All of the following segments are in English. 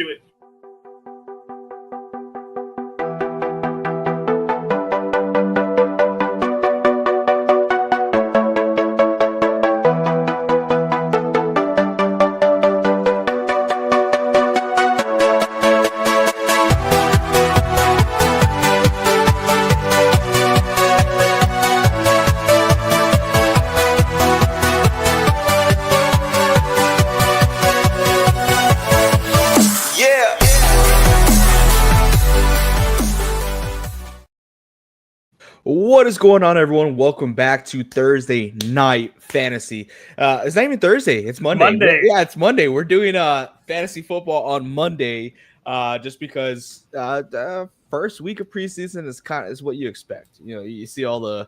do it. What is going on, everyone? Welcome back to Thursday Night Fantasy. It's not even Thursday; it's Monday. Yeah, it's Monday. We're doing fantasy football on Monday, just because the first week of preseason is what you expect. You know, you see all the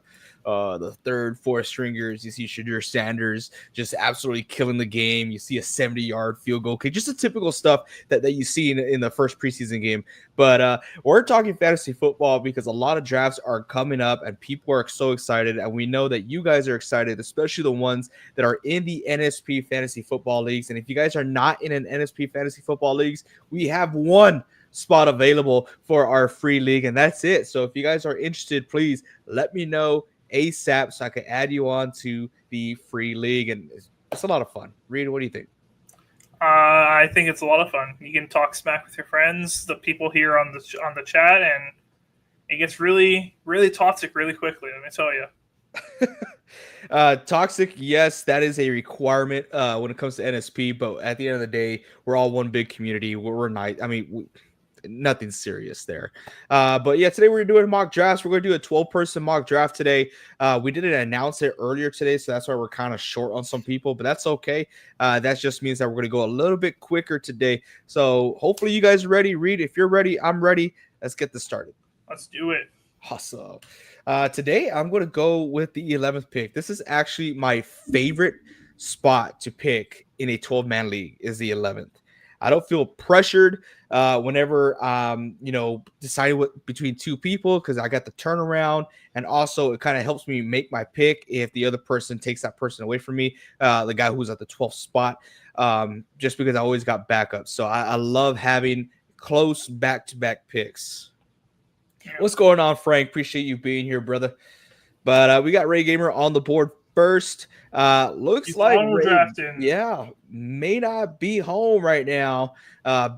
third, fourth stringers. You see Shadur Sanders just absolutely killing the game. You see a 70-yard field goal kick, just the typical stuff that you see in the first preseason game. But we're talking fantasy football because a lot of drafts are coming up and people are so excited. And we know that you guys are excited, especially the ones that are in the NSP Fantasy Football Leagues. And if you guys are not in an NSP Fantasy Football Leagues, we have one spot available for our free league, and that's it. So if you guys are interested, please let me know ASAP so I can add you on to the free league. And it's a lot of fun. Reed, what do you think? I think it's a lot of fun. You can talk smack with your friends, the people here on the chat, and it gets really, really toxic really quickly. Let me tell you. Toxic, yes, that is a requirement when it comes to NSP. But at the end of the day, we're all one big community. We're nice. I mean, nothing serious there. But yeah, today we're doing mock drafts. We're going to do a 12-person mock draft today. We didn't announce it earlier today, so that's why we're kind of short on some people, but that's okay. That just means that we're going to go a little bit quicker today. So hopefully you guys are ready. Reed, if you're ready, I'm ready. Let's get this started. Let's do it. Awesome. Today I'm going to go with the 11th pick. This is actually my favorite spot to pick in a 12-man league is the 11th. I don't feel pressured whenever deciding between two people because I got the turnaround, and also it kind of helps me make my pick if the other person takes that person away from me, the guy who's at the 12th spot, just because I always got backups. So I love having close back-to-back picks. Yeah. What's going on, Frank? Appreciate you being here, brother. But we got Ray Gamer on the board first. Looks He's like Ray, may not be home right now.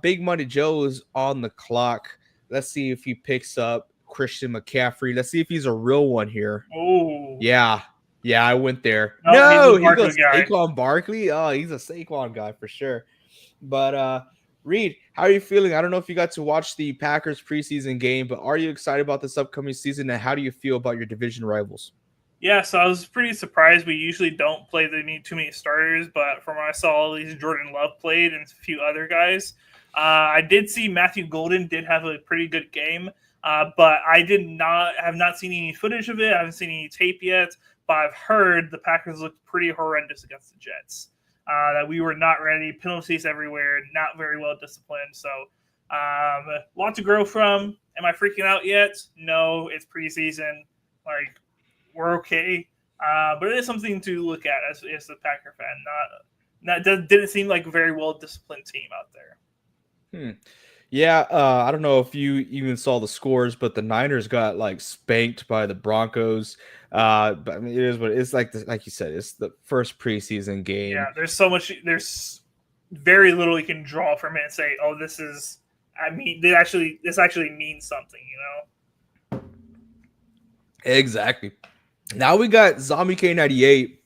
Big Money Joe's on the clock. Let's see if he picks up Christian McCaffrey. Let's see if he's a real one here. Oh, yeah, I went there. No, he goes Saquon Barkley. Oh, he's a Saquon guy for sure. But Reed, how are you feeling? I don't know if you got to watch the Packers preseason game, but are you excited about this upcoming season? And how do you feel about your division rivals? Yeah, so I was pretty surprised. We usually don't play too many starters, but from what I saw, at least Jordan Love played and a few other guys. I did see Matthew Golden did have a pretty good game, but I have not seen any footage of it. I haven't seen any tape yet, but I've heard the Packers looked pretty horrendous against the Jets. That we were not ready, penalties everywhere, not very well disciplined. So a lot to grow from. Am I freaking out yet? No, it's preseason. We're okay, but it is something to look at as the Packer fan. Didn't seem like a very well disciplined team out there. Yeah, I don't know if you even saw the scores, but the Niners got spanked by the Broncos. But I mean, it is what it's like. Like you said, it's the first preseason game. Yeah, there's very little you can draw from it and say, oh, this actually means something, you know? Exactly. Now we got Zombie K98,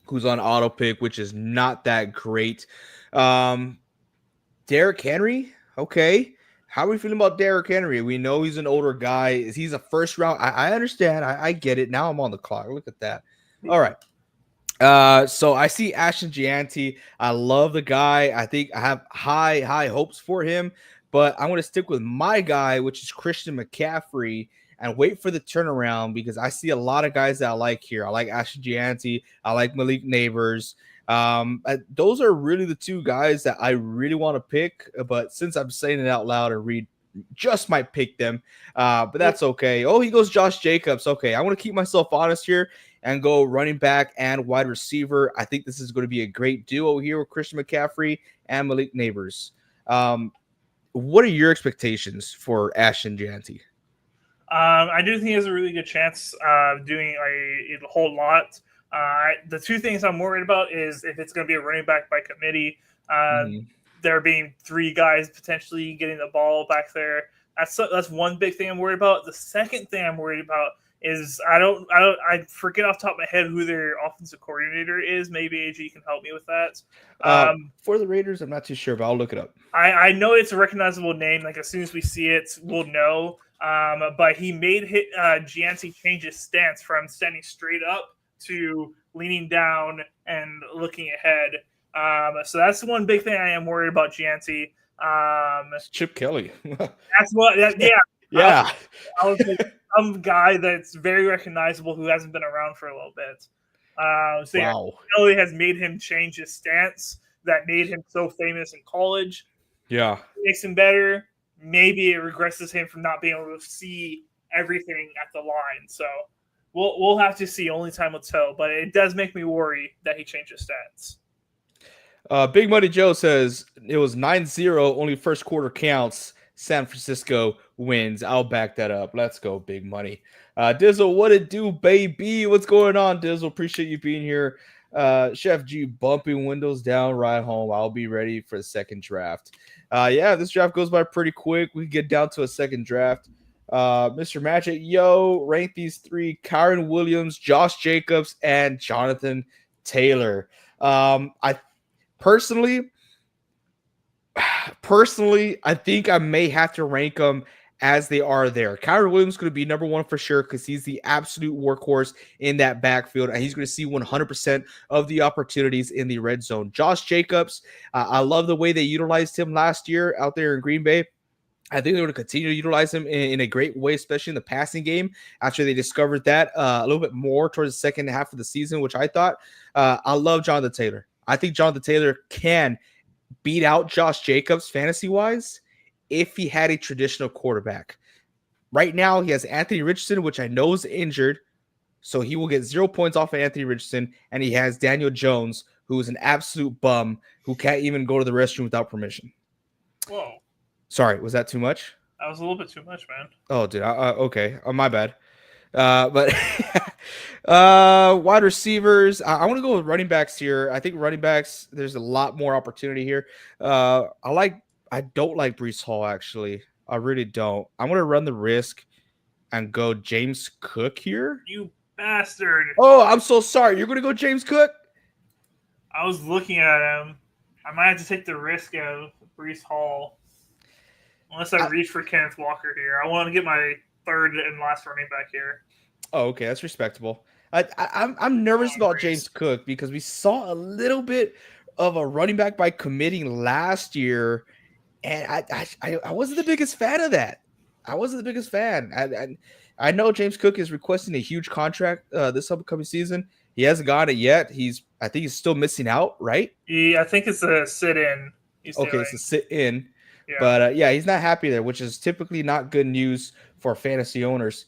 who's on auto pick, which is not that great. Derrick Henry, okay. How are we feeling about Derrick Henry? We know he's an older guy. He's a first round. I understand. I get it. Now I'm on the clock. Look at that. All right. So I see Ashton Gianti. I love the guy. I think I have high hopes for him, but I'm going to stick with my guy, which is Christian McCaffrey, and wait for the turnaround because I see a lot of guys that I like here. I like Ashton Gianti. I like Malik Neighbors. Those are really the two guys that I really want to pick, but since I'm saying it out loud and Reed just might pick them, but that's okay. Oh, he goes Josh Jacobs. Okay, I want to keep myself honest here and go running back and wide receiver. I think this is going to be a great duo here with Christian McCaffrey and Malik Neighbors. what are your expectations for Ashton Jeanty? I do think he has a really good chance of doing a whole lot. The two things I'm worried about is if it's going to be a running back by committee. There being three guys potentially getting the ball back there. That's one big thing I'm worried about. The second thing I'm worried about is I forget off the top of my head who their offensive coordinator is. Maybe AG can help me with that. For the Raiders, I'm not too sure, but I'll look it up. I know it's a recognizable name. Like as soon as we see it, we'll know. But he made Gianci change his stance from standing straight up to leaning down and looking ahead. So that's the one big thing I am worried about Gianci. Chip Kelly. That's what. Yeah. I was like some guy that's very recognizable who hasn't been around for a little bit. Wow. Kelly has made him change his stance that made him so famous in college. Yeah. It makes him better. Maybe it regresses him from not being able to see everything at the line. So we'll have to see. Only time will tell. But it does make me worry that he changes stats. Big Money Joe says it was 9-0. Only first quarter counts. San Francisco wins. I'll back that up. Let's go, Big Money. Dizzle, what it do, baby? What's going on, Dizzle? Appreciate you being here. Chef G bumping windows down, right home. I'll be ready for the second draft. This draft goes by pretty quick. We get down to a second draft. Mr. Magic, rank these three: Kyron Williams, Josh Jacobs, and Jonathan Taylor. I personally, I think I may have to rank them as they are there. Kyron Williams is going to be number one for sure because he's the absolute workhorse in that backfield, and he's going to see 100% of the opportunities in the red zone. Josh Jacobs, I love the way they utilized him last year out there in Green Bay. I think they're going to continue to utilize him in a great way, especially in the passing game after they discovered that a little bit more towards the second half of the season, which I thought. I love Jonathan Taylor. I think Jonathan Taylor can beat out Josh Jacobs fantasy-wise if he had a traditional quarterback. Right now, he has Anthony Richardson, which I know is injured, so he will get 0 points off of Anthony Richardson, and he has Daniel Jones, who is an absolute bum who can't even go to the restroom without permission. Whoa. Sorry, was that too much? That was a little bit too much, man. Oh, dude. Okay. My bad. But wide receivers, I want to go with running backs here. I think running backs, there's a lot more opportunity here. I don't like Breece Hall, actually. I really don't. I'm going to run the risk and go James Cook here. You bastard. Oh, I'm so sorry. You're going to go James Cook? I was looking at him. I might have to take the risk of Breece Hall. Unless I reach for Kenneth Walker here. I want to get my third and last running back here. Oh, okay. That's respectable. I'm nervous about James Cook because we saw a little bit of a running back by committing last year, and I wasn't the biggest fan of that. I wasn't the biggest fan. I know James Cook is requesting a huge contract this upcoming season. He hasn't got it yet. I think he's still missing out, right? I think it's a sit-in. Okay, it's a sit-in. Yeah. But he's not happy there, which is typically not good news for fantasy owners.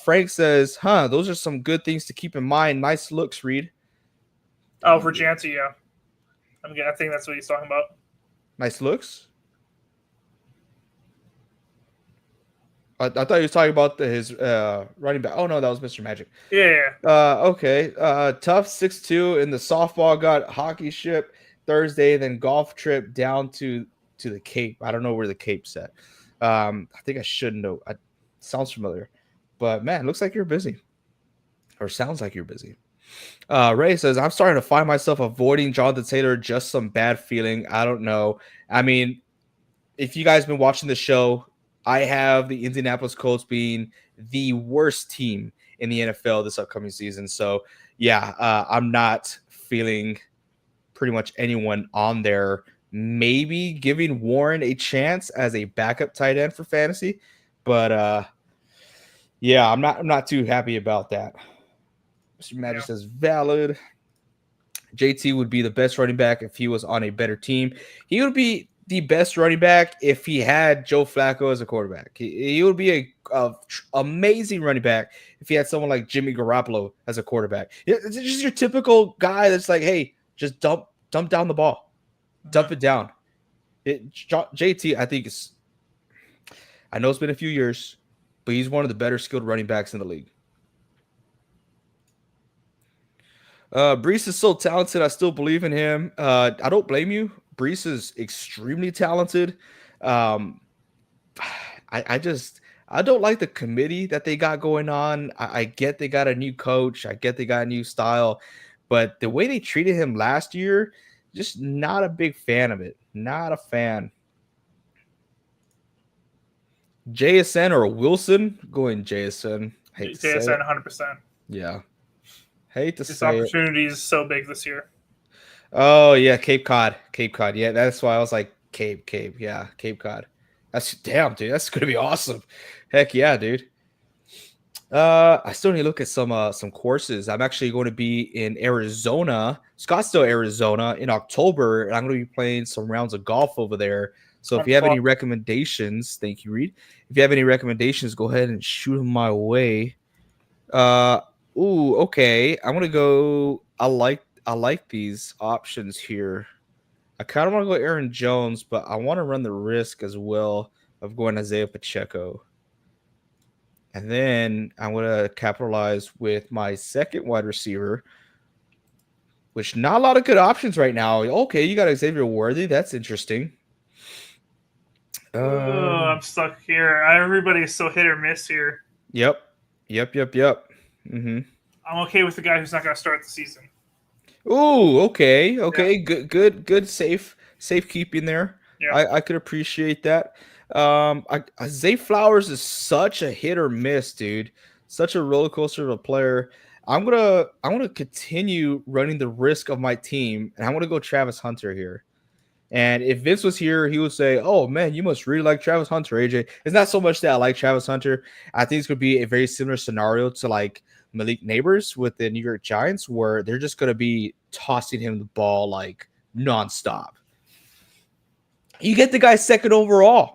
Frank says, those are some good things to keep in mind. Nice looks, Reed. Oh, for Jancy, yeah. I think that's what he's talking about. Nice looks? I thought he was talking about his running back. Oh, no, that was Mr. Magic. Yeah. Okay. Tough 6'2" in the softball got hockey ship Thursday, then golf trip down to the Cape. I don't know where the Cape's at. I think I should know. Sounds familiar. But, man, looks like you're busy. Or sounds like you're busy. Ray says, I'm starting to find myself avoiding Jonathan Taylor. Just some bad feeling. I don't know. I mean, if you guys have been watching the show, I have the Indianapolis Colts being the worst team in the NFL this upcoming season. So, I'm not feeling pretty much anyone on there. Maybe giving Warren a chance as a backup tight end for fantasy. But, I'm not too happy about that. Mr. Magic says valid. JT would be the best running back if he was on a better team. He would be the best running back if he had Joe Flacco as a quarterback. He would be a amazing running back if he had someone like Jimmy Garoppolo as a quarterback. It's just your typical guy that's like, hey, just dump down the ball. Dump it down. JT, I think I know it's been a few years, but he's one of the better skilled running backs in the league. Brees is so talented. I still believe in him. I don't blame you. Brees is extremely talented. Um, I don't like the committee that they got going on. I get they got a new coach. I get they got a new style, but the way they treated him last year, just not a big fan of it. Not a fan. JSN or Wilson? Going JSN. JSN 100%. Yeah. Hate to This say opportunity is so big this year. Oh yeah, Cape Cod. Yeah, that's why I was like Cape. Yeah, Cape Cod. That's damn, dude. That's gonna be awesome. Heck yeah, dude. I still need to look at some courses. I'm actually going to be in Arizona, Scottsdale, Arizona, in October, and I'm going to be playing some rounds of golf over there. So if you have any recommendations, thank you, Reed. If you have any recommendations, go ahead and shoot them my way. Okay. I'm gonna go. I like these options here. I kind of want to go Aaron Jones, but I want to run the risk as well of going Isaiah Pacheco. And then I'm going to capitalize with my second wide receiver, which not a lot of good options right now. Okay, you got Xavier Worthy. That's interesting. I'm stuck here. Everybody's so hit or miss here. Yep. Mm-hmm. I'm okay with the guy who's not going to start the season. Ooh, okay. Yeah. Good. Safe keeping there. Yeah. I could appreciate that. Zay Flowers is such a hit or miss, dude. Such a roller coaster of a player. I'm gonna continue running the risk of my team, and I'm gonna go Travis Hunter here. And if Vince was here, he would say, "Oh man, you must really like Travis Hunter, AJ." It's not so much that I like Travis Hunter. I think it's gonna be a very similar scenario to like Malik Neighbors with the New York Giants, where they're just gonna be tossing him the ball like nonstop. You get the guy second overall.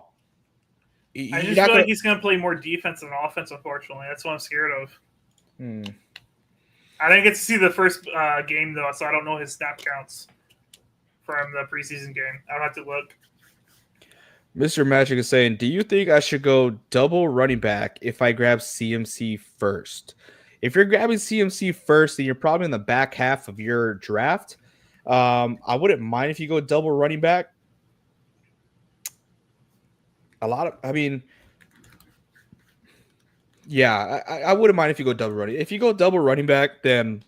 I just feel like he's going to play more defense than offense, unfortunately. That's what I'm scared of. I didn't get to see the first game, though, so I don't know his snap counts from the preseason game. I'll have to look. Mr. Magic is saying, do you think I should go double running back if I grab CMC first? If you're grabbing CMC first, then you're probably in the back half of your draft. I wouldn't mind if you go double running back. I wouldn't mind if you go double running. If you go double running back, then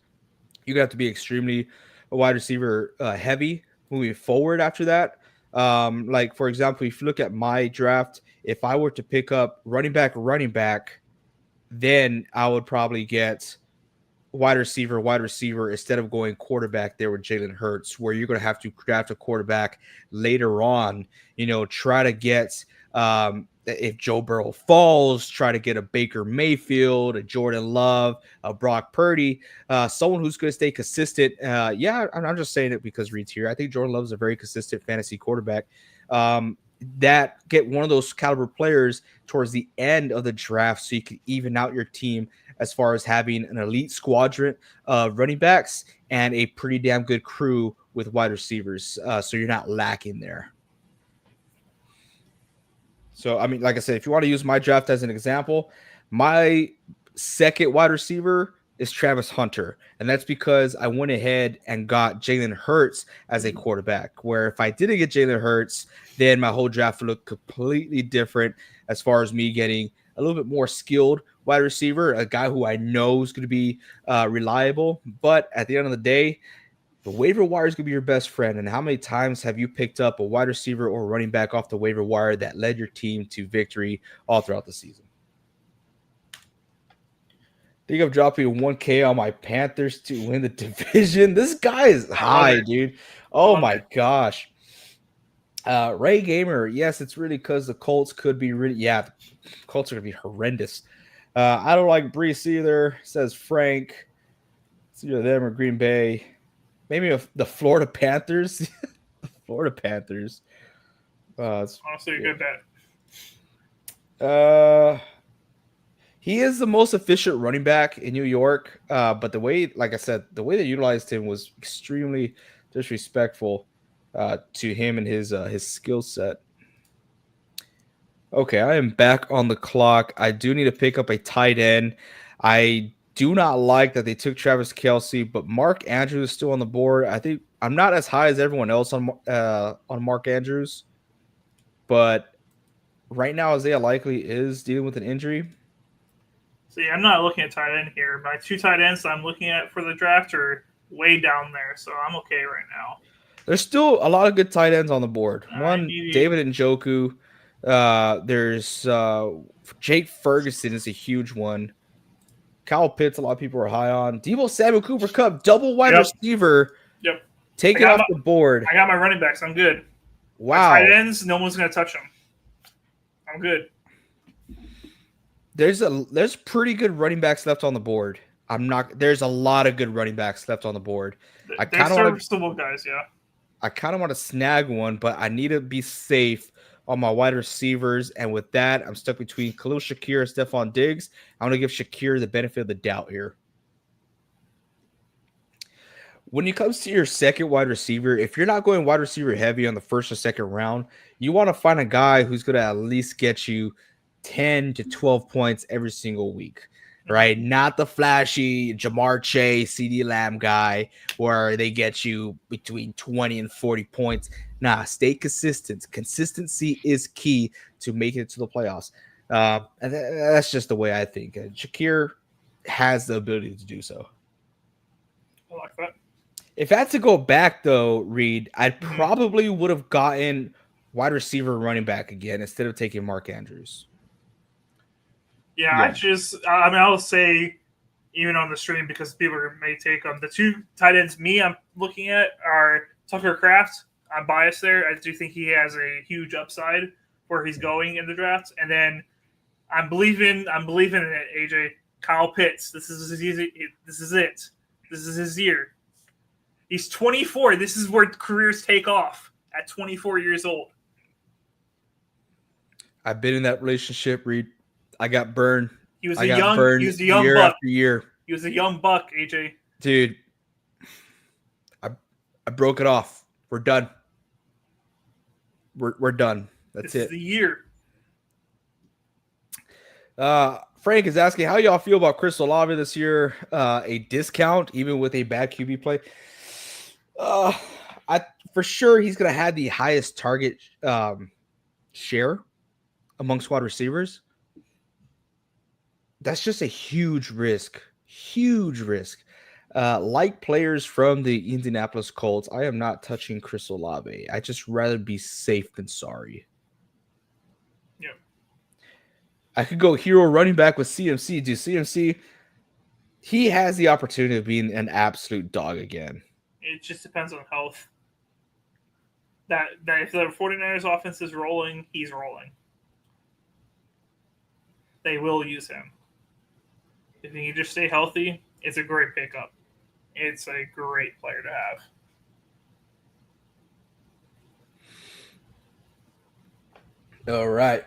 you have to be extremely wide receiver heavy moving forward after that. Like for example, if you look at my draft, if I were to pick up running back, then I would probably get wide receiver instead of going quarterback there with Jalen Hurts, where you're going to have to draft a quarterback later on. Try to get if Joe Burrow falls, try to get a Baker Mayfield, a Jordan Love, a Brock Purdy, someone who's going to stay consistent. I'm just saying it because Reed's here. I think Jordan Love is a very consistent fantasy quarterback. That get one of those caliber players towards the end of the draft so you can even out your team as far as having an elite squadron of running backs and a pretty damn good crew with wide receivers. So you're not lacking there. So, like I said, if you want to use my draft as an example, my second wide receiver is Travis Hunter. And that's because I went ahead and got Jalen Hurts as a quarterback, where if I didn't get Jalen Hurts, then my whole draft would look completely different as far as me getting a little bit more skilled wide receiver, a guy who I know is going to be reliable. But at the end of the day, the waiver wire is going to be your best friend. And how many times have you picked up a wide receiver or running back off the waiver wire that led your team to victory all throughout the season? I think I'm dropping 1K on my Panthers to win the division. This guy is high, dude. Oh my gosh. Ray Gamer, yes, it's really because the Colts could be really, the Colts are going to be horrendous. I don't like Brees either, says Frank. It's either them or Green Bay. Maybe the Florida Panthers. The Florida Panthers. It's honestly a good bet. He is the most efficient running back in New York. But the way, like I said, the way they utilized him was extremely disrespectful. to him and his skill set. Okay, I am back on the clock. I do need to pick up a tight end. I do not like that they took Travis Kelce, but Mark Andrews is still on the board. I think I'm not as high as everyone else on Mark Andrews, but right now Isaiah Likely is dealing with an injury. See, I'm not looking at tight end here. My 2 tight ends I'm looking at for the draft are way down there, so I'm okay right now. There's still a lot of good tight ends on the board. One, David Njoku. There's Jake Ferguson is a huge one. Kyle Pitts, a lot of people are high on. Deebo Samuel, Cooper Kupp, double wide receiver. Yep. Take it off the board. I got my running backs. I'm good. Wow. My tight ends, no one's going to touch them. I'm good. There's pretty good running backs left on the board. There's a lot of good running backs left on the board. They're serviceable guys, yeah. I kind of want to snag one, but I need to be safe on my wide receivers. And with that, I'm stuck between Khalil Shakir and Stephon Diggs. I'm going to give Shakir the benefit of the doubt here. When it comes to your second wide receiver, if you're not going wide receiver heavy on the first or second round, you want to find a guy who's going to at least get you 10 to 12 points every single week, right? Not the flashy Jamar Chase, CD Lamb guy where they get you between 20 and 40 points. Nah, stay consistent. Consistency is key to making it to the playoffs. And that's just the way I think. Shakir has the ability to do so. I like that. If I had to go back, though, Reed, I probably would have gotten wide receiver running back again instead of taking Mark Andrews. Yeah. I'll say, even on the stream, because people may take them, the 2 tight ends I'm looking at are Tucker Kraft. I'm biased there. I do think he has a huge upside where he's going in the draft. And then I'm believing in it, AJ. Kyle Pitts. This is it. This is his year. He's 24. This is where careers take off at 24 years old. I've been in that relationship, Reed. I got burned. He was a young year buck. After year. He was a young buck, AJ. Dude, I broke it off. We're done. We're done. That's it. This is the year. Frank is asking, how y'all feel about Chris Olave this year? A discount, even with a bad QB play? For sure, he's going to have the highest target share amongst wide receivers. That's just a huge risk. Huge risk. Like players from the Indianapolis Colts, I am not touching Chris Olave. I just rather be safe than sorry. Yeah. I could go hero running back with CMC. Dude, CMC, he has the opportunity of being an absolute dog again. It just depends on health. That if the 49ers offense is rolling, he's rolling. They will use him. If he can just stay healthy, it's a great pickup. It's a great player to have. All right.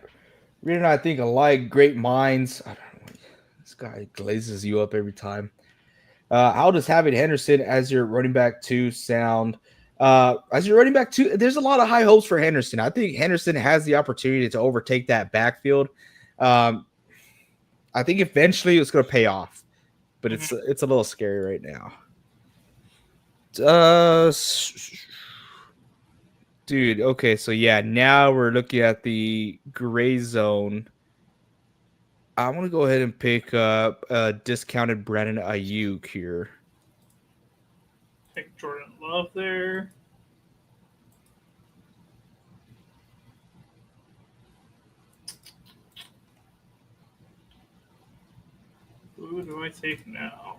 Reed and I think alike, great minds. I don't know. This guy glazes you up every time. How does having Henderson as your running back 2 sound? As your running back 2, there's a lot of high hopes for Henderson. I think Henderson has the opportunity to overtake that backfield. I think eventually it's going to pay off, but it's a little scary right now. Dude, okay, so yeah, now we're looking at the gray zone. I want to go ahead and pick up discounted Brandon Ayuk here. Pick Jordan Love there. Who do I take now?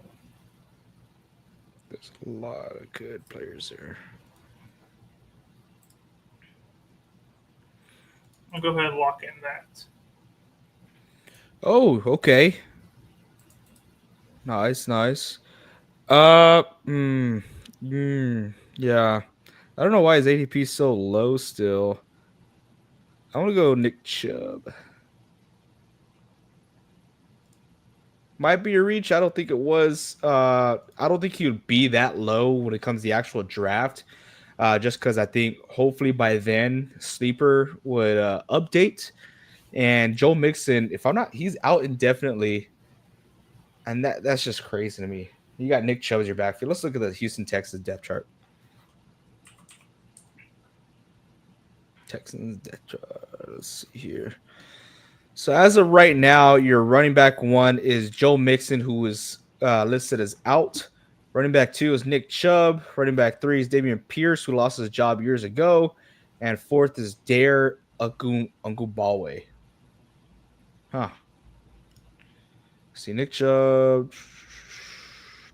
There's a lot of good players there. I'll go ahead and lock in that. Oh, okay. Nice. Yeah. I don't know why his ADP is so low still. I want to go Nick Chubb. Might be a reach. I don't think it was. I don't think he would be that low when it comes to the actual draft. just because I think hopefully by then Sleeper would update. And Joe Mixon, if I'm not, he's out indefinitely. And that's just crazy to me. You got Nick Chubb as your backfield. Let's look at the Houston Texans depth chart. Texans depth chart. Let's see here. So as of right now, your running back 1 is Joe Mixon, who is listed as out. Running back 2 is Nick Chubb. Running back 3 is Dameon Pierce, who lost his job years ago. And 4th is Dare Ogunbowale. Huh. See, Nick Chubb.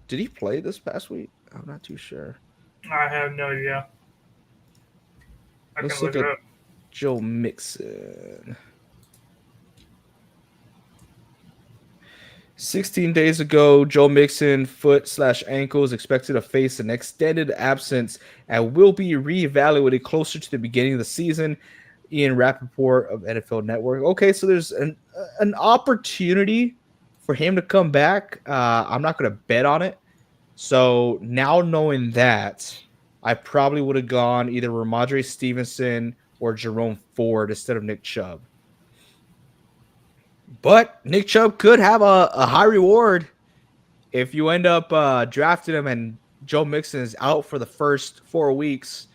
Did he play this past week? I'm not too sure. I have no idea. Let's look at Joe Mixon. 16 days ago, Joe Mixon, foot/ankle, is expected to face an extended absence and will be reevaluated closer to the beginning of the season. Ian Rappaport of NFL Network. Okay, so there's an opportunity for him to come back. I'm not going to bet on it. So now knowing that, I probably would have gone either Ramondre Stevenson or Jerome Ford instead of Nick Chubb. But Nick Chubb could have a high reward if you end up drafting him and Joe Mixon is out for the first 4 weeks.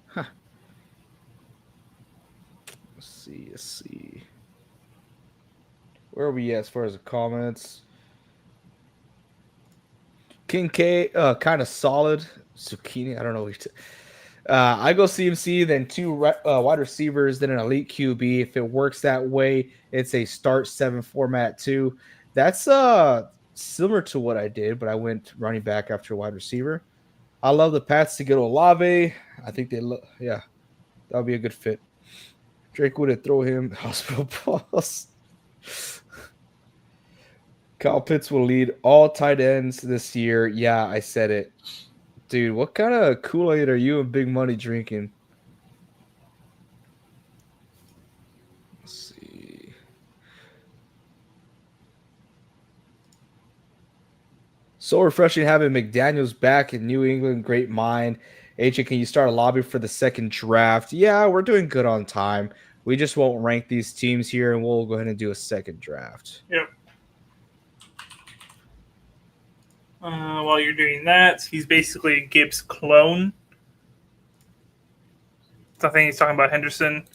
Huh. Let's see. Where are we at as far as the comments? King K, kind of solid. Zucchini, I don't know. I go CMC, then 2 wide receivers, then an elite QB. If it works that way, it's a start 7 format too. That's similar to what I did, but I went running back after wide receiver. I love the Pats to get Olave. I think that would be a good fit. Drake would throw him hospital balls. Kyle Pitts will lead all tight ends this year. Yeah, I said it. Dude, what kind of Kool-Aid are you and Big Money drinking? Let's see. So refreshing having McDaniels back in New England. Great mind. AJ, can you start a lobby for the second draft? Yeah, we're doing good on time. We just won't rank these teams here, and we'll go ahead and do a second draft. Yep. While you're doing that, he's basically a Gibbs clone. I think he's talking about Henderson.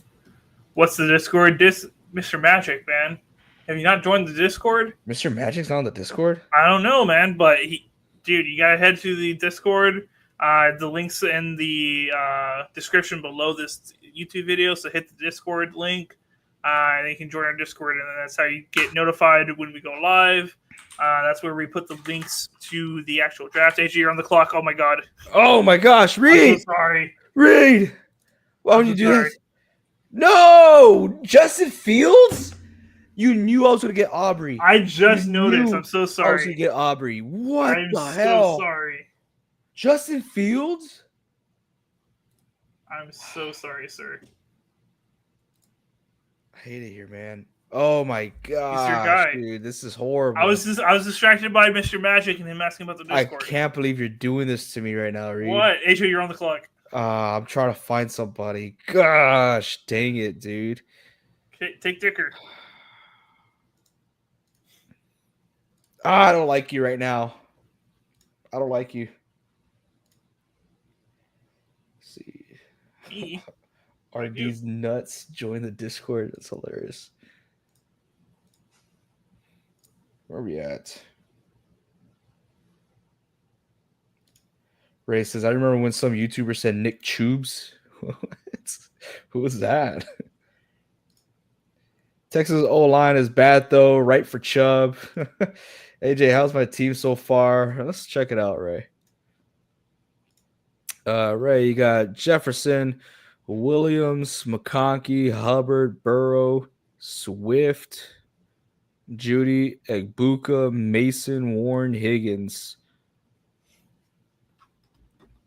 What's the Discord? Mr. Magic, man. Have you not joined the Discord? Mr. Magic's not on the Discord? I don't know, man, but dude, you gotta head to the Discord. The link's in the description below this YouTube video, so hit the Discord link, and you can join our Discord, and that's how you get notified when we go live. That's where we put the links to the actual draft. AJ, you're on the clock. Oh my god. Oh my gosh, Reed! I'm so sorry. Reed! Why would you do that? No! Justin Fields? You knew I was going to get Aubrey. I just noticed. I'm so sorry. I was going to get Aubrey. What the hell? I'm so sorry. Justin Fields? I'm so sorry, sir. I hate it here, man. Oh my god, he's your guy, dude! This is horrible. I was distracted by Mr. Magic and him asking about the Discord. I can't believe you're doing this to me right now, Reed. What? AJ, you're on the clock. I'm trying to find somebody. Gosh, dang it, dude. Okay, take Dicker. I don't like you right now. I don't like you. Let's see. Are these nuts join the Discord? That's hilarious. Where are we at? Ray says, I remember when some YouTuber said Nick Chubes. Who was that? Texas O-line is bad, though. Right for Chubb. AJ, how's my team so far? Let's check it out, Ray. Ray, you got Jefferson, Williams, McConkey, Hubbard, Burrow, Swift, Judy, Egbuka, Mason, Warren, Higgins.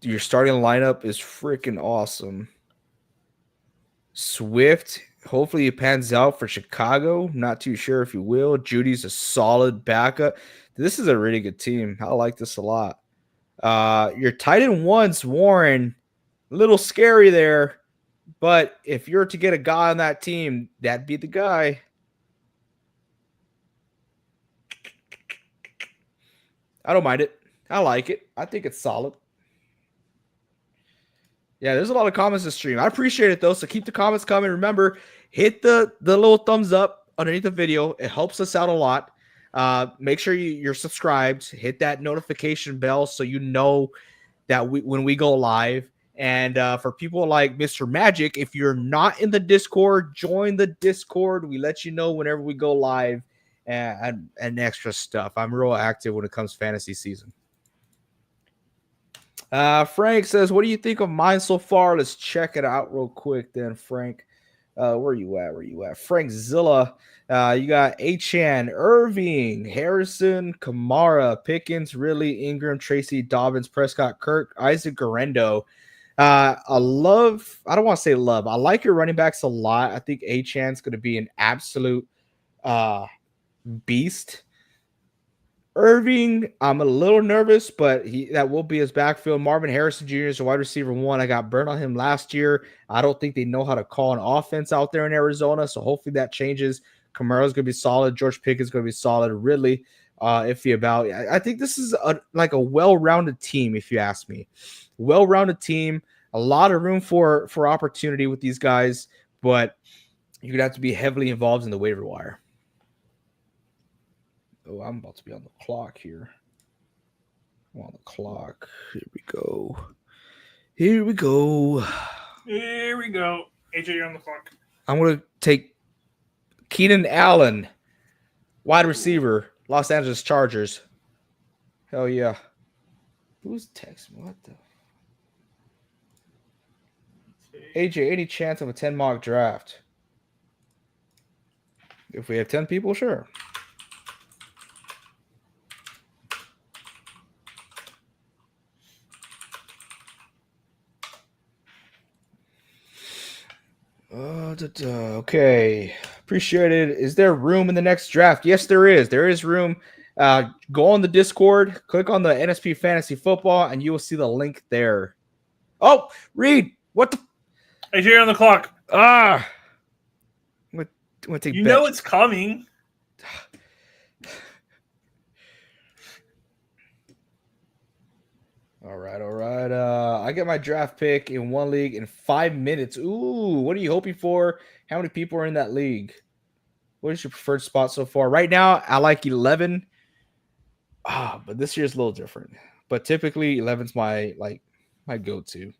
Your starting lineup is freaking awesome. Swift, hopefully he pans out for Chicago. Not too sure if he will. Judy's a solid backup. This is a really good team. I like this a lot. Your tight end one's Warren. A little scary there. But if you're to get a guy on that team, that'd be the guy. I don't mind it. I like it. I think it's solid. Yeah, there's a lot of comments this stream. I appreciate it, though, so keep the comments coming. Remember, hit the little thumbs up underneath the video. It helps us out a lot. Make sure you're subscribed. Hit that notification bell so you know that when we go live. And for people like Mr. Magic, if you're not in the Discord, join the Discord. We let you know whenever we go live and extra stuff. I'm real active when it comes to fantasy season. Frank says, what do you think of mine so far? Let's check it out real quick then, Frank. Where you at? Frank Zilla. You got Achan, Irving, Harrison, Kamara, Pickens, Ridley, Ingram, Tracy, Dobbins, Prescott, Kirk, Isaac Garendo. I don't want to say love. I like your running backs a lot. I think Achan's going to be an absolute beast. Irving, I'm a little nervous, but that will be his backfield. Marvin Harrison Jr. is a wide receiver 1. I got burnt on him last year. I don't think they know how to call an offense out there in Arizona, so hopefully that changes. Kamara's going to be solid. George Pickens is going to be solid. Ridley, iffy about. I think this is a well-rounded team, if you ask me. Well-rounded team. A lot of room for opportunity with these guys, but you're going to have to be heavily involved in the waiver wire. Oh, I'm about to be on the clock here. I'm on the clock. Here we go. AJ, you're on the clock. I'm going to take Keenan Allen, wide receiver, Los Angeles Chargers. Hell yeah. Who's texting? What the? AJ, any chance of a 10 mock draft? If we have 10 people, sure. Okay. Appreciate it. Is there room in the next draft? Yes, there is. There is room. Go on the Discord, click on the NSP Fantasy Football, and you will see the link there. Oh, Reed, what the? AJ, you're on the clock. I'm gonna take you know it's coming. All right. I get my draft pick in one league in 5 minutes. Ooh, what are you hoping for? How many people are in that league? What is your preferred spot so far? Right now, I like 11. But this year's a little different. But typically, 11's my go-to.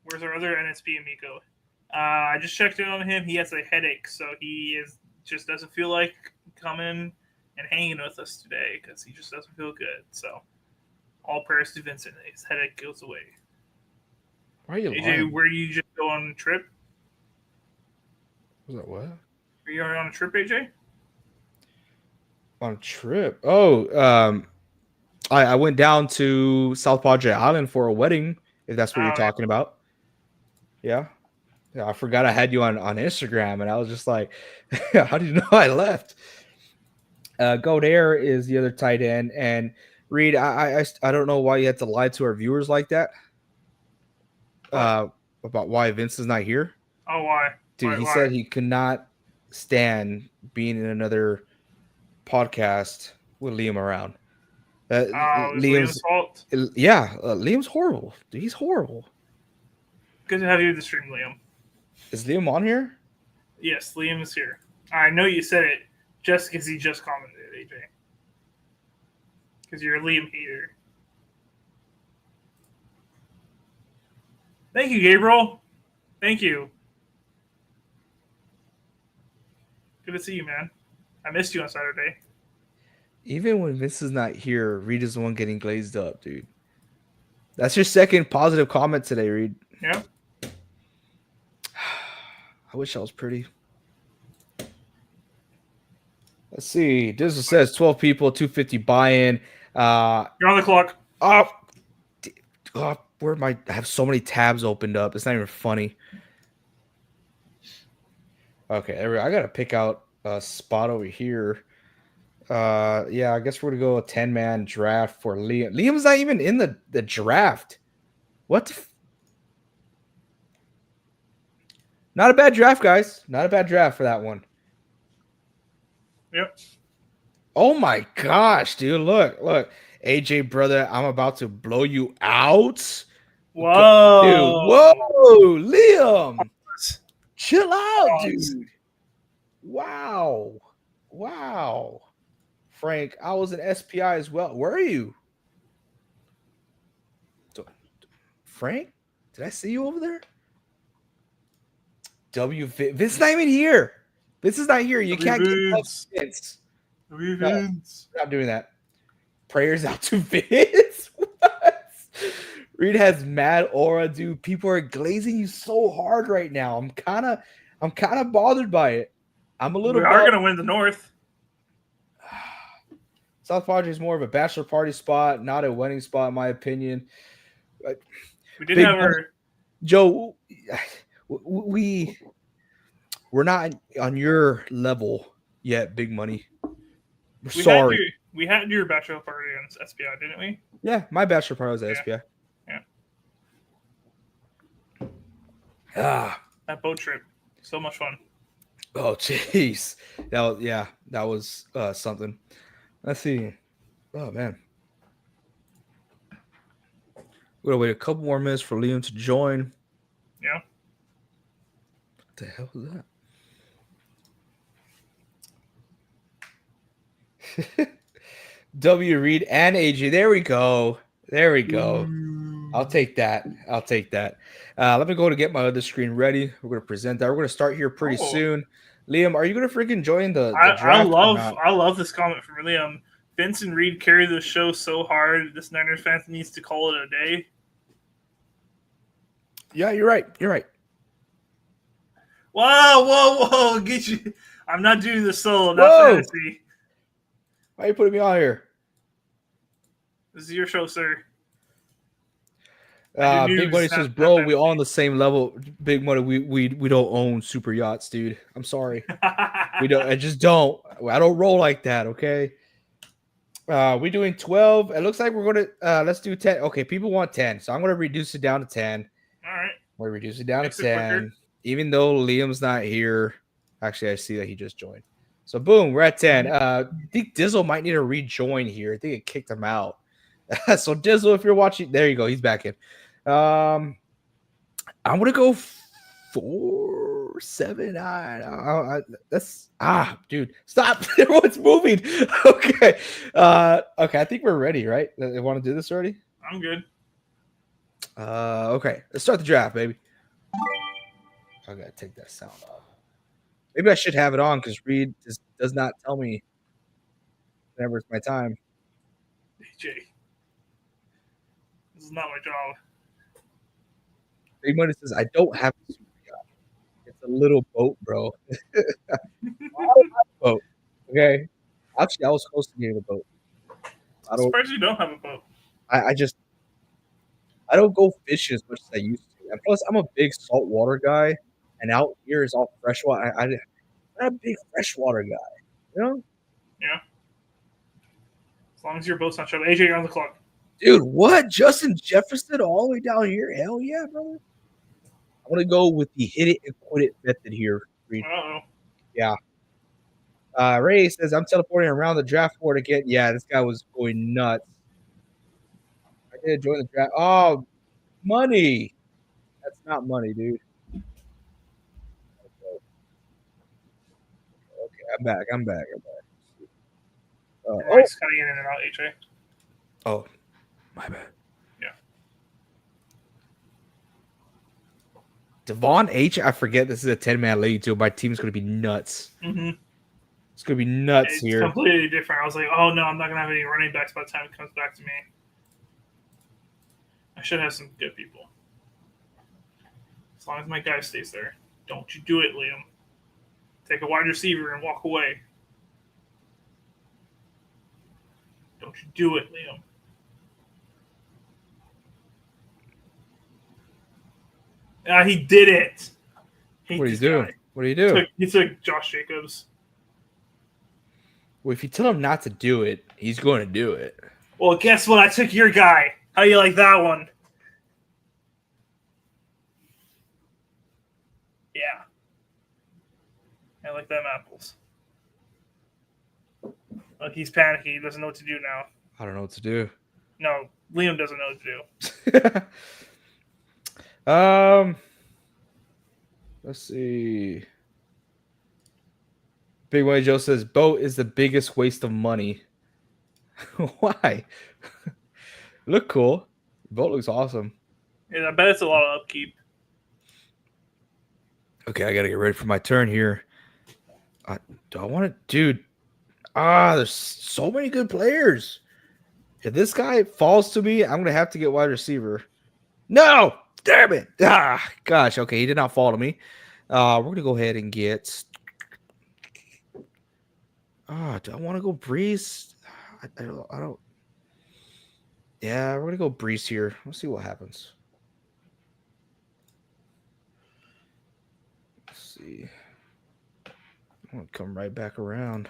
Where's our other NSP amigo? I just checked in on him. He has a headache, so he just doesn't feel like coming and hanging with us today because he just doesn't feel good. So, all prayers to Vincent. His headache goes away. Why are you AJ, lying? where you just go on a trip? Was that what? Are you on a trip, AJ? On a trip? Oh, I went down to South Padre Island for a wedding, if that's what you're talking about. Yeah. Yeah, I forgot I had you on Instagram, and I was just like, how did you know I left? Godair is the other tight end, and Reed, I don't know why you had to lie to our viewers like that. About why Vince is not here. Oh, why? Dude, he said he could not stand being in another podcast with Liam around. Liam's fault? Yeah, Liam's horrible. Dude, he's horrible. Good to have you in the stream, Liam. Is Liam on here? Yes, Liam is here. I know you said it just because he just commented, AJ. Because you're a Liam hater. Thank you, Gabriel. Thank you. Good to see you, man. I missed you on Saturday. Even when Vince is not here, Reed is the one getting glazed up, dude. That's your second positive comment today, Reed. Yeah. I wish I was pretty. Let's see. Dizzle says 12 people, 250 buy-in. You're on the clock. I have so many tabs opened up. It's not even funny. Okay, I got to pick out a spot over here. Yeah, I guess we're gonna go a 10-man draft for Liam. Liam's not even in the draft. What? Not a bad draft, guys. Not a bad draft for that one. Yep. Oh my gosh, dude! Look, AJ, brother, I'm about to blow you out. Whoa, dude! Whoa, Liam, chill out, dude. Wow. Frank, I was an SPI as well. Where are you? Frank, did I see you over there? Vince is not even here. Vince is not here. You can't get Vince. No, not doing that. Prayers out to Vince. What? Reed has mad aura, dude. People are glazing you so hard right now. I'm kind of bothered by it. I'm a little. We are gonna win the North. South Padre is more of a bachelor party spot, not a wedding spot, in my opinion. We did have our Joe. We're not on your level yet, Big Money. Sorry. We had your bachelor party in SPI, didn't we? Yeah, my bachelor party was at SPI. Yeah. That boat trip, so much fun. Oh, jeez. That was something. Let's see. Oh, man. We're going to wait a couple more minutes for Liam to join. Yeah. What the hell is that? W. Reed and AJ. There we go. I'll take that. Let me go to get my other screen ready. We're going to present that. We're going to start here pretty soon. Liam, are you going to freaking join the draft? I love this comment from Liam. Vince and Reed carry the show so hard. This Niners fan needs to call it a day. Yeah, you're right. Whoa! Get you! I'm not doing the solo. Not fantasy. Why are you putting me on here? This is your show, sir. Big Money says, bro, we all on the same level. Big Money, we don't own super yachts, dude. I'm sorry. We don't. I just don't. I don't roll like that, okay? We're doing 12. It looks like we're going to let's do 10. Okay, people want 10, so I'm going to reduce it down to 10. All right. We're reduce it down to 10. Even though Liam's not here. Actually, I see that he just joined. So, boom, we're at 10. I think Dizzle might need to rejoin here. I think it kicked him out. So, Dizzle, if you're watching, there you go. He's back in. I'm going to go 4, 7, 9. That's dude, stop. Everyone's moving. Okay. Okay, I think we're ready, right? They want to do this already? I'm good. Okay. Let's start the draft, baby. I gotta take that sound off. Maybe I should have it on because Reed does not tell me whenever it's my time. AJ, this is not my job. Big Money says, I don't have a super yacht. It's a little boat, bro. I don't have a boat. Okay. Actually, I was close to getting a boat. I'm surprised you don't have a boat. I don't go fishing as much as I used to. And plus, I'm a big saltwater guy, and out here is all freshwater. I'm not a big freshwater guy, you know? Yeah. As long as your boat's not shut. AJ, you're on the clock. Dude, what? Justin Jefferson all the way down here? Hell yeah, brother. I'm going to go with the hit it and quit it method here. Uh-oh. Yeah. Ray says, I'm teleporting around the draft board again. Yeah, this guy was going nuts. I did join the draft. Oh, money. That's not money, dude. Okay, I'm back. Your mic's cutting in and out, AJ. Oh, my bad. Yeah. Devon H. I forget this is a 10-man league, too. My team's going to be nuts. Mm-hmm. It's going to be nuts it's here. It's completely different. I was like, oh, no, I'm not going to have any running backs by the time it comes back to me. I should have some good people. As long as my guy stays there. Don't you do it, Liam. Take a wide receiver and walk away. Don't you do it, Liam. He did it. What are you doing? What are you doing? He took Josh Jacobs. Well, if you tell him not to do it, he's going to do it. Well, guess what? I took your guy. How do you like that one? Yeah. I like them apples. Look, he's panicking. He doesn't know what to do now. I don't know what to do. No, Liam doesn't know what to do. Let's see. Big Way Joe says boat is the biggest waste of money. Why? Look cool. Boat looks awesome. Yeah, I bet it's a lot of upkeep. Okay, I gotta get ready for my turn here. Do I want to, dude? There's so many good players. If this guy falls to me, I'm gonna have to get wide receiver. No, damn it! Gosh. Okay, he did not fall to me. We're gonna go ahead and get. Do I want to go Breeze? I don't. Yeah, we're gonna go Breeze here. Let's see what happens. Let's see. I'm gonna come right back around.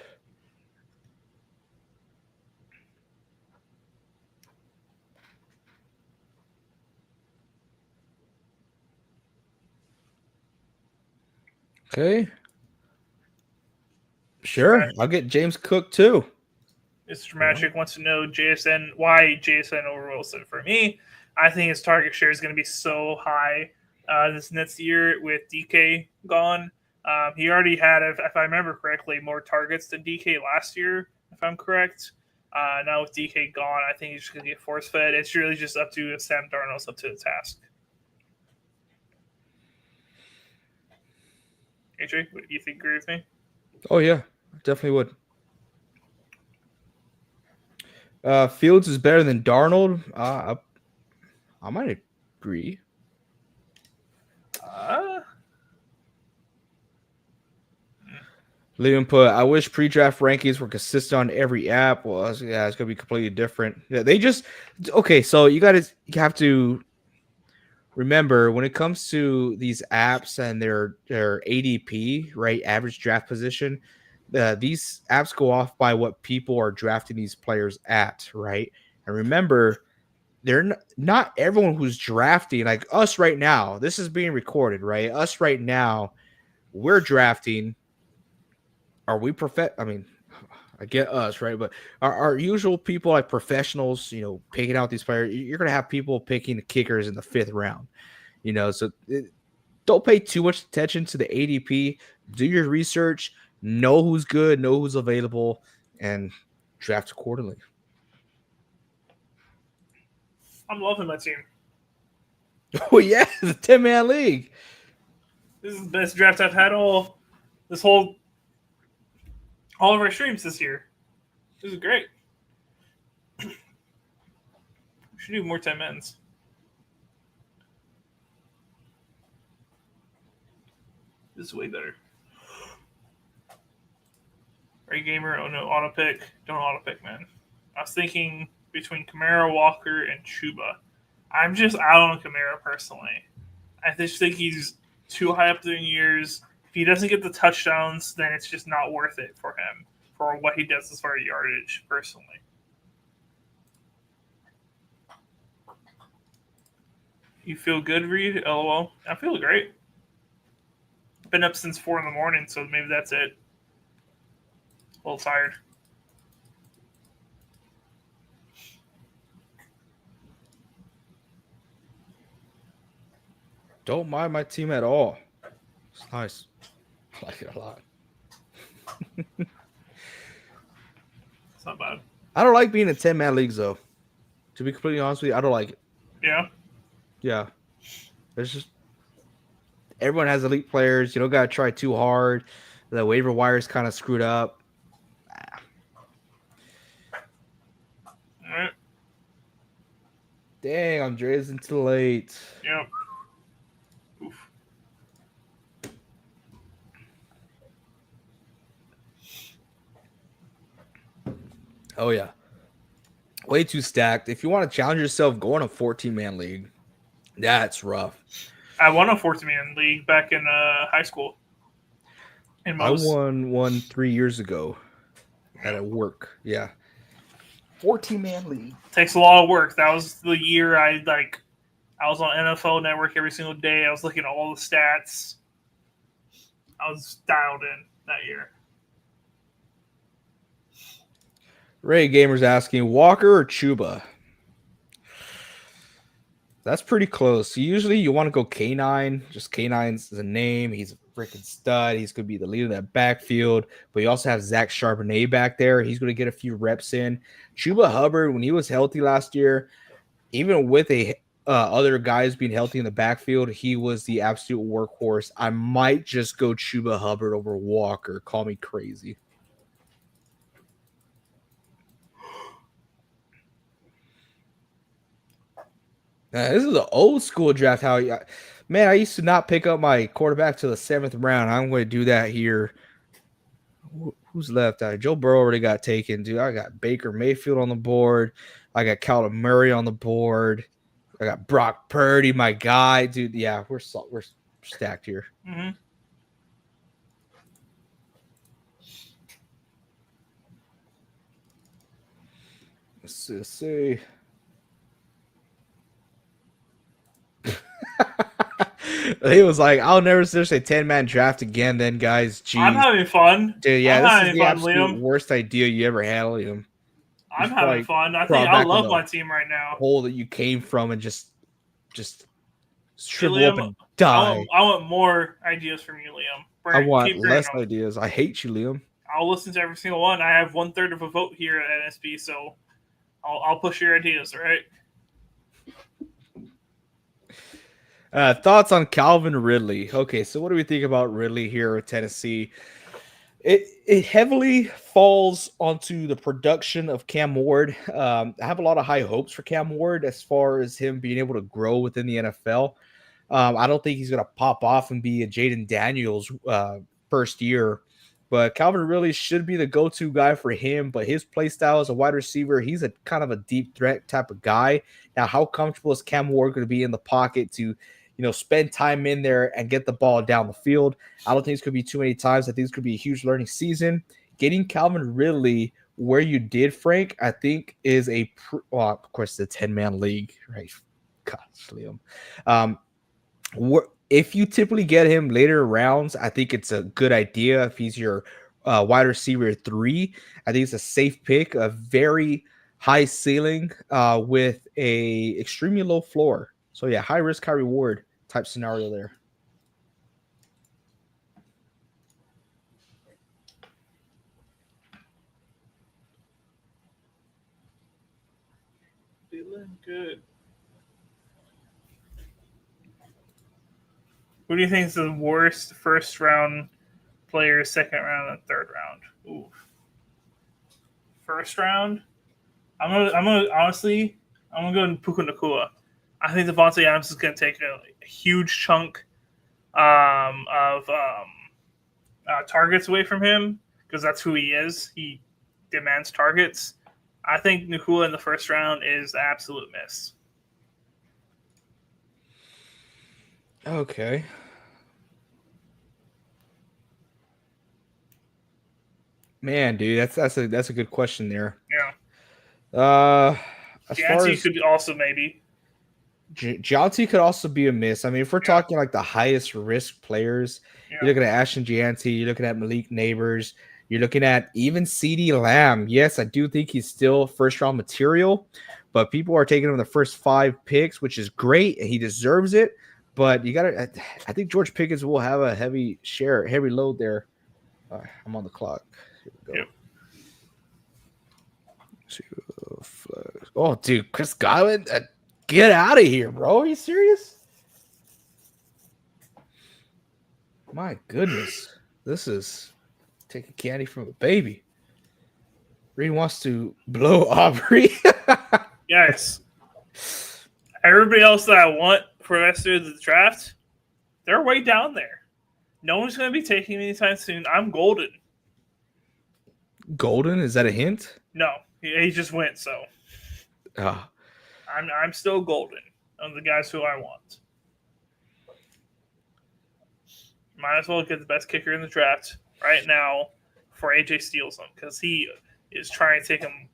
Okay. Sure, I'll get James Cook too. Mr. Magic wants to know why JSN over Wilson. For me, I think his target share is going to be so high this next year with DK gone. He already had, if I remember correctly, more targets than DK last year, if I'm correct. Now with DK gone, I think he's just going to get force-fed. It's really just up to Sam Darnold's up to the task. AJ, what do you think? Agree with me? Oh, yeah. Definitely would. Fields is better than Darnold. I might agree. Liam put, I wish pre-draft rankings were consistent on every app. Well, it's going to be completely different. Yeah, okay, so you have to remember when it comes to these apps and their ADP, right, average draft position, these apps go off by what people are drafting these players at, right? And remember, they're not everyone who's drafting, like us right now. This is being recorded, right? Us right now, we're drafting. Are we I mean, I get us, right? But our usual people, like professionals, picking out these players, you're going to have people picking the kickers in the 5th round, so don't pay too much attention to the ADP. Do your research, know who's good, know who's available, and draft accordingly. I'm loving my team. Oh, yeah, it's a 10-man league. This is the best draft I've had all of our streams this year. This is great. We should do more 10-mans. This is way better. Are you gamer? Oh no, auto pick. Don't auto pick, man. I was thinking between Kamara, Walker, and Chuba. I'm just out on Kamara personally. I just think he's too high up there in years. If he doesn't get the touchdowns, then it's just not worth it for him for what he does as far as yardage, personally. You feel good, Reed? LOL. I feel great. Been up since 4 a.m, so maybe that's it. A little tired. Don't mind my team at all. It's nice. I like it a lot. It's not bad. I don't like being in 10-man leagues, though. To be completely honest with you, I don't like it. Yeah? Yeah. There's just... Everyone has elite players. You don't got to try too hard. The waiver wire is kind of screwed up. All right. Dang, Andrea's too late. Yep. Oof. Oh, yeah. Way too stacked. If you want to challenge yourself, go in a 14-man league. That's rough. I won a 14-man league back in high school. I won one 3 years ago. at work. Yeah. 14-man league. Takes a lot of work. That was the year I was on NFL Network every single day. I was looking at all the stats. I was dialed in that year. Ray Gamer's asking, Walker or Chuba? That's pretty close. Usually you want to go K9. Just K9's the name. He's a freaking stud. He's going to be the leader of that backfield. But you also have Zach Charbonnet back there. He's going to get a few reps in. Chuba Hubbard, when he was healthy last year, even with other guys being healthy in the backfield, he was the absolute workhorse. I might just go Chuba Hubbard over Walker. Call me crazy. This is an old school draft. Man, I used to not pick up my quarterback to the 7th round. I'm going to do that here. Who's left? Joe Burrow already got taken, dude. I got Baker Mayfield on the board. I got Kyler Murray on the board. I got Brock Purdy, my guy, dude. Yeah, we're stacked here. Mm-hmm. Let's see. He was like, I'll never finish a 10-man draft again then, guys. Jeez. I'm having fun. Dude, yeah, this is the absolute worst idea you ever had, Liam. I'm having fun. I love my team right now. Hole that you came from and just shrivel up and die. I want more ideas from you, Liam. I want less ideas. I hate you, Liam. I'll listen to every single one. I have 1/3 of a vote here at NSP, so I'll push your ideas, all right? Thoughts on Calvin Ridley? Okay, so what do we think about Ridley here at Tennessee? It heavily falls onto the production of Cam Ward. I have a lot of high hopes for Cam Ward as far as him being able to grow within the NFL. I don't think he's going to pop off and be a Jaden Daniels first year, but Calvin Ridley should be the go-to guy for him. But his play style as a wide receiver, he's a kind of a deep threat type of guy. Now, how comfortable is Cam Ward going to be in the pocket to spend time in there and get the ball down the field? I don't think it's going to be too many times. I think it's going to be a huge learning season. Getting Calvin Ridley where you did, Frank, I think is of course, the 10-man league, right? Gosh, Liam. If you typically get him later rounds, I think it's a good idea. If he's your wide receiver 3, I think it's a safe pick, a very high ceiling with a extremely low floor. So, yeah, high risk, high reward type scenario there. Feeling good. Who do you think is the worst first round player, second round, and third round? Ooh. First round? I'm gonna go Puka Nacua. I think Devontae Adams is going to take a huge chunk of targets away from him because that's who he is. He demands targets. I think Nacua in the first round is an absolute miss. Okay. Man, dude, that's a good question there. Yeah. Gianti could also maybe. Gianti could also be a miss. I mean, if we're talking like the highest risk players, you're looking at Ashton Gianti, you're looking at Malik Neighbors, you're looking at even CeeDee Lamb. Yes, I do think he's still first round material, but people are taking him the first 5 picks, which is great, and he deserves it. But I think George Pickens will have a heavy load there. All right, I'm on the clock. Here we go. Yep. Oh, dude, Chris Godwin. Get out of here, bro. Are you serious? My goodness. This is taking candy from a baby. Reed wants to blow Aubrey. Yes. Everybody else that I want for the rest of the draft, they're way down there. No one's going to be taking me anytime soon. I'm golden. Golden? Is that a hint? No. He just went, so. I'm still golden on the guys who I want. Might as well get the best kicker in the draft right now before AJ steals him because he is trying to take him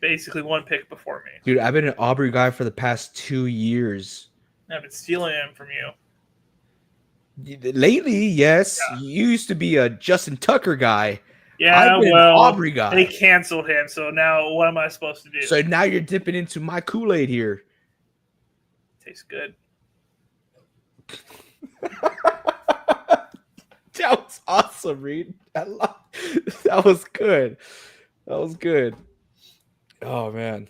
basically one pick before me. Dude, I've been an Aubrey guy for the past 2 years. I've been stealing him from you. Lately, yes. Yeah. You used to be a Justin Tucker guy. Yeah, I've been an Aubrey guy. They canceled him, so now what am I supposed to do? So now you're dipping into my Kool-Aid here. Tastes good. That was awesome, Reed. That was good. That was good. Oh man.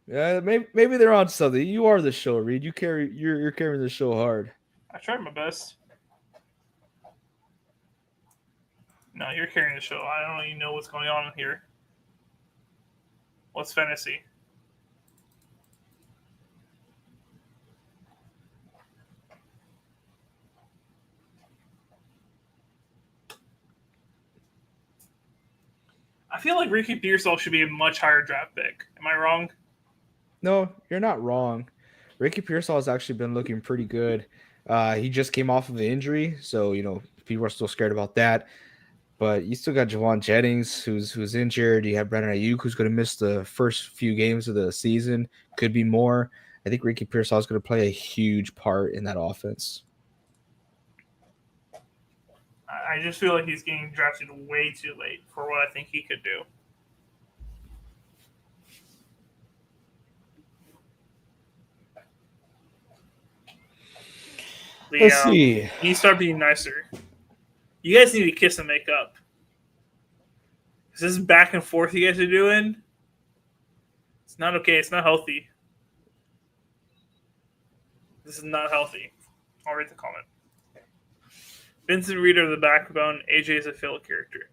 Yeah, maybe they're on something. You are the show, Reed. You're carrying the show hard. I tried my best. No, you're carrying the show. I don't even know what's going on here. What's fantasy? I feel like Ricky Pearsall should be a much higher draft pick. Am I wrong? No, you're not wrong. Ricky Pearsall has actually been looking pretty good. He just came off of the injury, so people are still scared about that. But you still got Jawan Jennings, who's injured. You have Brandon Ayuk, who's going to miss the first few games of the season. Could be more. I think Ricky Pearsall is going to play a huge part in that offense. I just feel like he's getting drafted way too late for what I think he could do. Let's see. You start being nicer. You guys need to kiss and make up. Is this back and forth you guys are doing? It's not okay. It's not healthy. This is not healthy. I'll read the comment. Vincent Reed are the backbone. AJ is a fill character.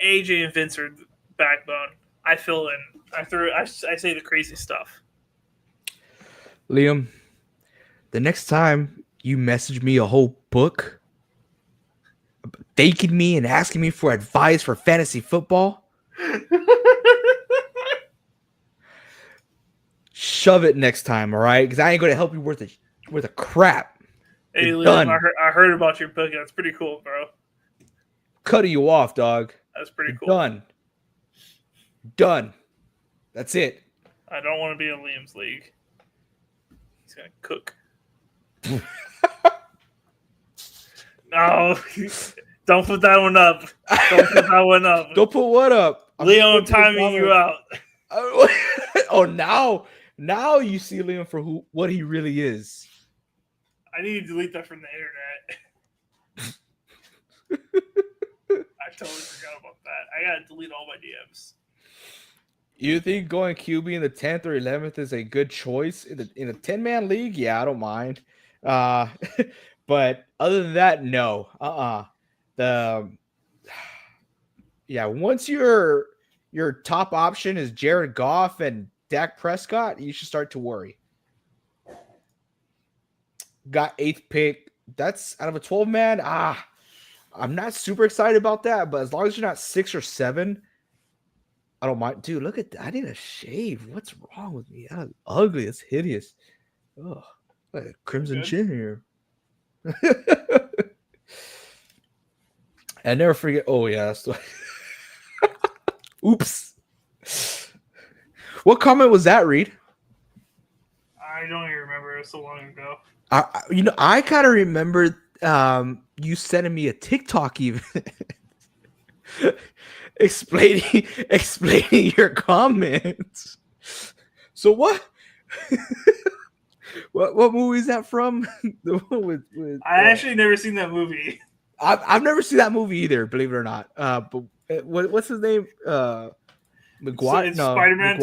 AJ and Vince are the backbone. I fill in. I say the crazy stuff. Liam, the next time you message me a whole book thanking me and asking me for advice for fantasy football, shove it next time, all right? Because I ain't going to help you worth a crap. Hey, Liam, I heard about your book. That's pretty cool, bro. Cutting you off, dog. That's pretty cool. Done. That's it. I don't want to be in Liam's league. He's going to cook. No. Don't put that one up. Don't put that one up. Don't put what up? Liam, I'm timing you out. Oh, now you see Liam for what he really is. I need to delete that from the internet. I totally forgot about that. I gotta delete all my DMs. You think going QB in the 10th or 11th is a good choice in a 10-man league? Yeah, I don't mind. But other than that, no. Once your top option is Jared Goff and Dak Prescott, you should start to worry. Got 8th pick. That's out of a 12-man. I'm not super excited about that, but as long as you're not 6 or 7, I don't mind. Dude, look at that. I need a shave. What's wrong with me? That's ugly. It's hideous. Oh, like a crimson chin here. I never forget. Oh, yeah. That's the... Oops. What comment was that, Reed? I don't even remember. It was so long ago. I kind of remember you sending me a TikTok even explaining your comments. So what? what movie is that from? The one with I actually never seen that movie. I've never seen that movie either, believe it or not. But what's his name? Maguire? So Spider-Man,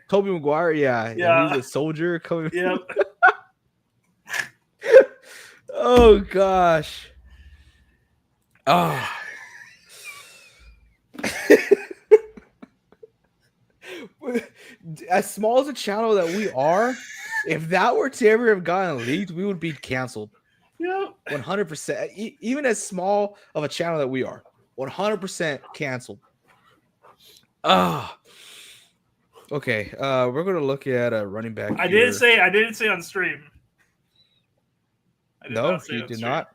Tobey Maguire, yeah. He's a soldier coming. Yep. Oh gosh. Oh. As small as a channel that we are, if that were to ever have gotten leaked, we would be canceled. Yeah. 100%. Even as small of a channel that we are, 100% canceled. Okay. We're gonna look at a running back. I didn't say on stream. No, you did not.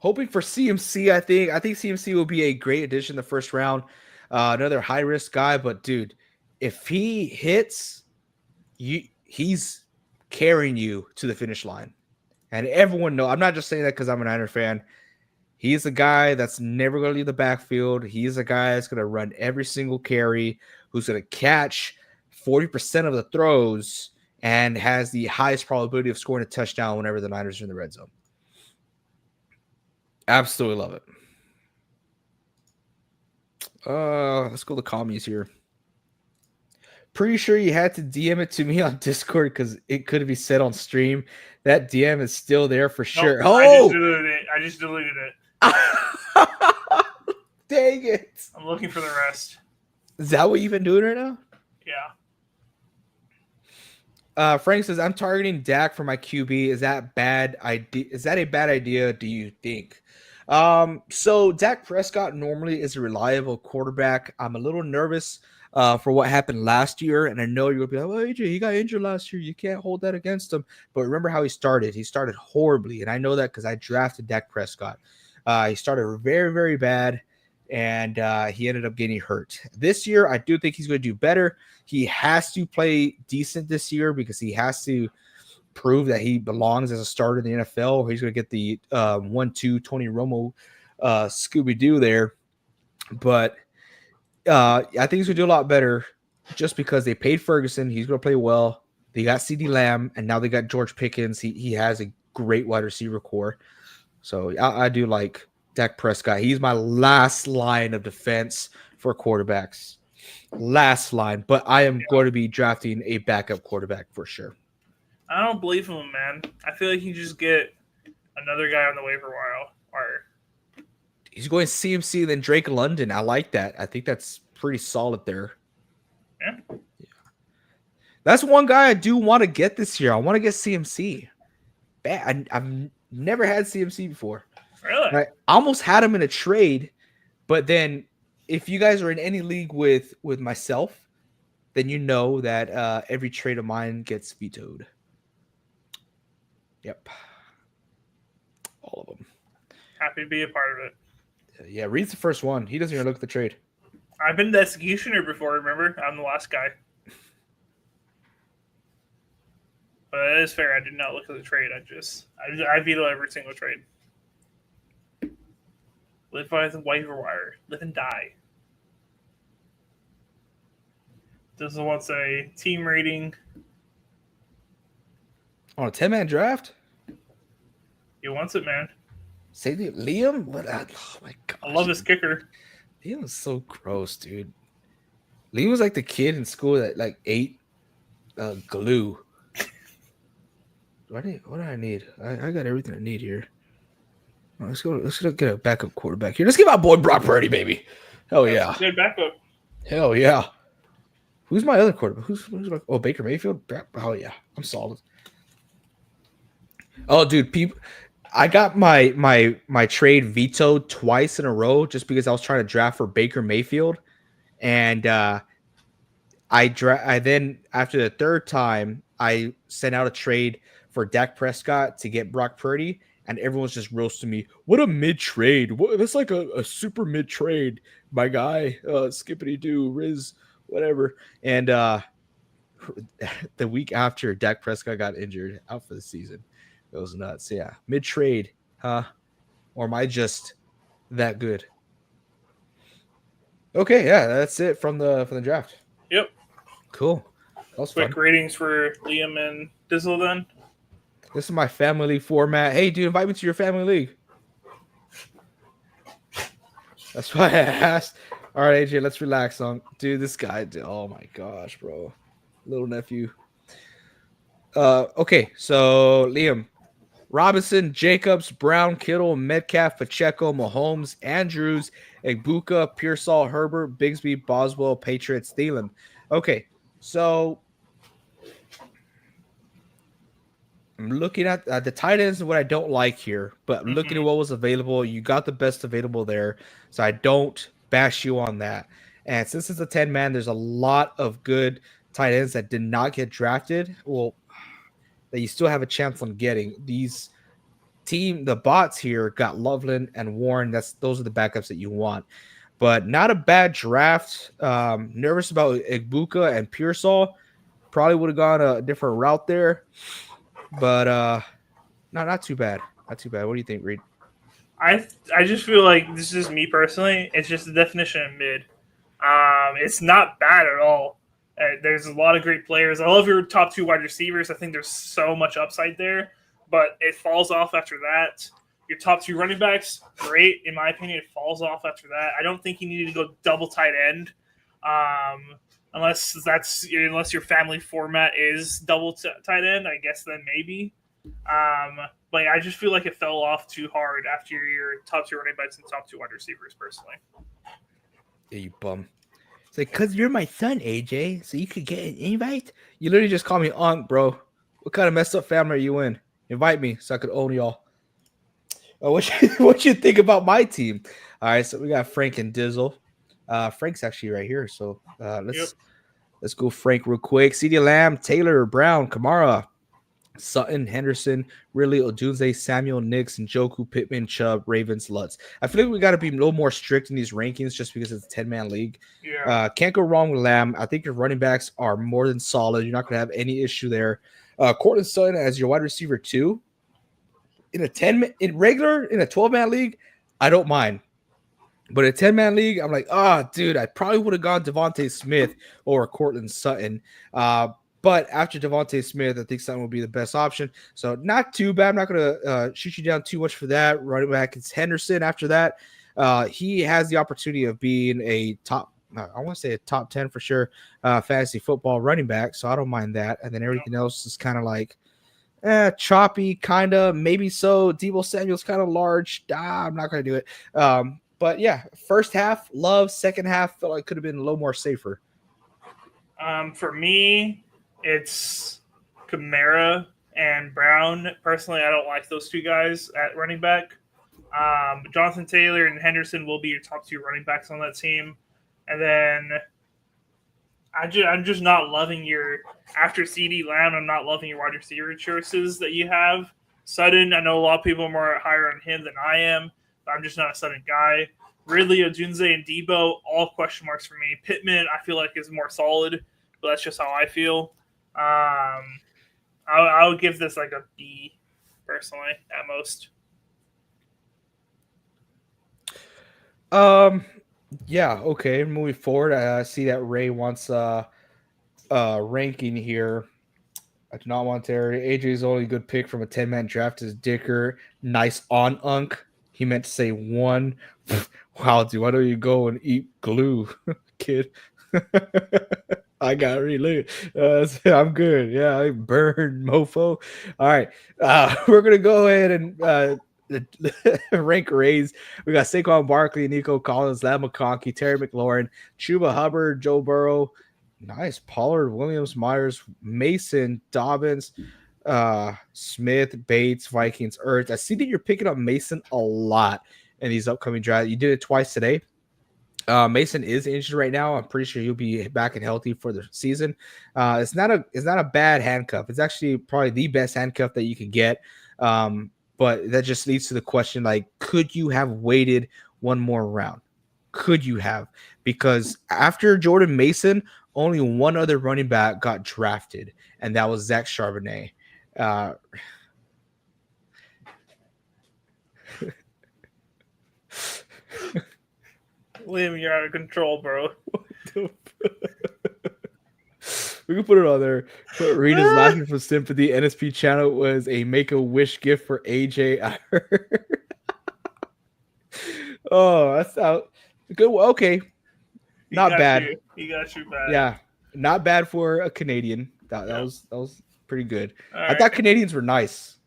hoping for CMC. I think CMC will be a great addition the first round. Another high risk guy, but dude, if he hits, he's carrying you to the finish line. And everyone knows. I'm not just saying that because I'm a Niner fan. He's a guy that's never going to leave the backfield. He's a guy that's going to run every single carry, who's going to catch 40% of the throws, and has the highest probability of scoring a touchdown whenever the Niners are in the red zone. Absolutely love it. Let's go to the commies here. Pretty sure you had to DM it to me on Discord because it couldn't be said on stream. That DM is still there for sure. Nope, oh, I just deleted it. Dang it! I'm looking for the rest. Is that what you've been doing right now? Yeah. Frank says I'm targeting Dak for my QB. Is that bad idea? Is that a bad idea? Do you think? So Dak Prescott normally is a reliable quarterback. I'm a little nervous for what happened last year, and I know you're gonna be like, "Well, AJ, he got injured last year. You can't hold that against him." But remember how he started? He started horribly, and I know that because I drafted Dak Prescott. He started very, very bad, and he ended up getting hurt. This year, I do think he's going to do better. He has to play decent this year because he has to prove that he belongs as a starter in the NFL, or he's going to get the 1-2 Tony Romo Scooby-Doo there. But I think he's going to do a lot better just because they paid Ferguson. He's going to play well. They got CeeDee Lamb, and now they got George Pickens. He has a great wide receiver core. So I do like Dak Prescott. He's my last line of defense for quarterbacks. Last line. But I am going to be drafting a backup quarterback for sure. I don't believe him, man. I feel like he just get another guy on the waiver wire. He's going CMC, then Drake London. I like that. I think that's pretty solid there. Yeah. That's one guy I do want to get this year. I want to get CMC. I've never had CMC before. Really? I almost had him in a trade, but then if you guys are in any league with myself, then you know that every trade of mine gets vetoed. Yep. All of them. Happy to be a part of it. Yeah, Reed's the first one. He doesn't even look at the trade. I've been the executioner before, remember? I'm the last guy. But it is fair. I did not look at the trade. I veto every single trade. Live by the waiver wire. Live and die. Does it want a team rating? On a 10-man draft? He wants it, man. Say the Liam? What? Oh my god! I love his kicker. Liam was so gross, dude. Liam was like the kid in school that like ate glue. What do I need? I got everything I need here. Oh, let's go get a backup quarterback here. Let's get my boy Brock Purdy, baby. Hell yeah. Good backup. Hell yeah. Who's my other quarterback? Who's my Baker Mayfield? Oh yeah. I'm solid. Oh dude, people, I got my trade vetoed twice in a row just because I was trying to draft for Baker Mayfield. And I then after the third time I sent out a trade for Dak Prescott to get Brock Purdy, and everyone's just roasting me. What a mid trade! That's like a super mid trade, my guy. Skippity doo, Riz, whatever. And the week after Dak Prescott got injured, out for the season, it was nuts. Yeah, mid trade, huh? Or am I just that good? Okay, yeah, that's it from the draft. Yep. Cool. That was quick fun. ratings for Liam and Dizzle then. This is my family league format. Hey, dude, invite me to your family league. That's why I asked. All right, AJ, let's relax on. Dude, this guy. Oh my gosh, bro. Little nephew. Okay, so Liam, Robinson, Jacobs, Brown, Kittle, Metcalf, Pacheco, Mahomes, Andrews, Egbuka, Pearsall, Herbert, Bigsby, Boswell, Patriots, Thielen. Okay, so I'm looking at the tight ends and what I don't like here, but looking at what was available, you got the best available there, so I don't bash you on that. And since it's a 10-man, there's a lot of good tight ends that did not get drafted. Well, that you still have a chance on getting. These the bots here got Loveland and Warren. Those are the backups that you want. But not a bad draft. Nervous about Igbuka and Pearsall. Probably would have gone a different route there. But not too bad. Not too bad. What do you think, Reed? I just feel like this is me personally. It's just the definition of mid. It's not bad at all. There's a lot of great players. I love your top 2 wide receivers. I think there's so much upside there, but it falls off after that. Your top 2 running backs, great. In my opinion, it falls off after that. I don't think you need to go double tight end, unless your family format is double tight end. I guess then maybe. But I just feel like it fell off too hard after your top 2 running backs and top 2 wide receivers, personally. Yeah, you bum. It's like, because you're my son, AJ, so you could get an invite? You literally just call me Unc, bro. What kind of messed up family are you in? Invite me so I could own y'all. What you think about my team? All right, so we got Frank and Dizzle. Frank's actually right here, so let's go Frank real quick. CeeDee Lamb, Taylor, Brown, Kamara, Sutton, Henderson, Ridley, Odunze, Samuel, Nix, Njoku, Pittman, Chubb, Ravens, Lutz. I feel like we got to be a little more strict in these rankings just because it's a 10-man league. Yeah. Can't go wrong with Lamb. I think your running backs are more than solid. You're not going to have any issue there. Cortland Sutton as your wide receiver 2. In a 12-man league, I don't mind. But a 10-man league, I'm like, dude, I probably would have gone Devontae Smith or Cortland Sutton. But after Devontae Smith, I think Sutton will be the best option. So not too bad. I'm not going to shoot you down too much for that. Running back is Henderson. After that, he has the opportunity of being a top 10 for sure fantasy football running back. So I don't mind that. And then everything else is kind of like choppy, kind of, maybe so. Deebo Samuel's kind of large. I'm not going to do it. But yeah, first half, love. Second half, felt like it could have been a little more safer. For me, it's Kamara and Brown. Personally, I don't like those 2 guys at running back. Jonathan Taylor and Henderson will be your top 2 running backs on that team. And then I'm just not loving after CeeDee Lamb, I'm not loving your wide receiver choices that you have. Sutton, I know a lot of people are more higher on him than I am, but I'm just not a Sutton guy. Ridley, Odunze, and Debo, all question marks for me. Pittman, I feel like is more solid, but that's just how I feel. I would give this like a B, personally, at most. Yeah, okay. Moving forward, I see that Ray wants ranking here. I do not want Terry. AJ's only good pick from a 10-man draft is Dicker. Nice on Unc. He meant to say 1. Wow, dude, why don't you go and eat glue, kid? I got really I'm good. Yeah, I burned, mofo. All right. We're going to go ahead and rank Rays. We got Saquon Barkley, Nico Collins, Lam McConkey, Terry McLaurin, Chuba Hubbard, Joe Burrow. Nice. Pollard, Williams, Myers, Mason, Dobbins, Smith, Bates, Vikings, Ertz. I see that you're picking up Mason a lot in these upcoming drafts. You did it twice today. Mason is injured right now. I'm pretty sure he'll be back and healthy for the season. It's not a bad handcuff. It's actually probably the best handcuff that you could get. But that just leads to the question, like, could you have waited one more round? Could you have? Because after Jordan Mason, only one other running back got drafted, and that was Zach Charbonnet. Liam, you're out of control, bro. We can put it on there. But Rita's laughing for sympathy. NSP channel was a Make-A-Wish gift for AJ. I heard. Oh, that's out. Good. Okay. Not bad. He got you bad. Yeah. Not bad for a Canadian. That was pretty good. I thought Canadians were nice.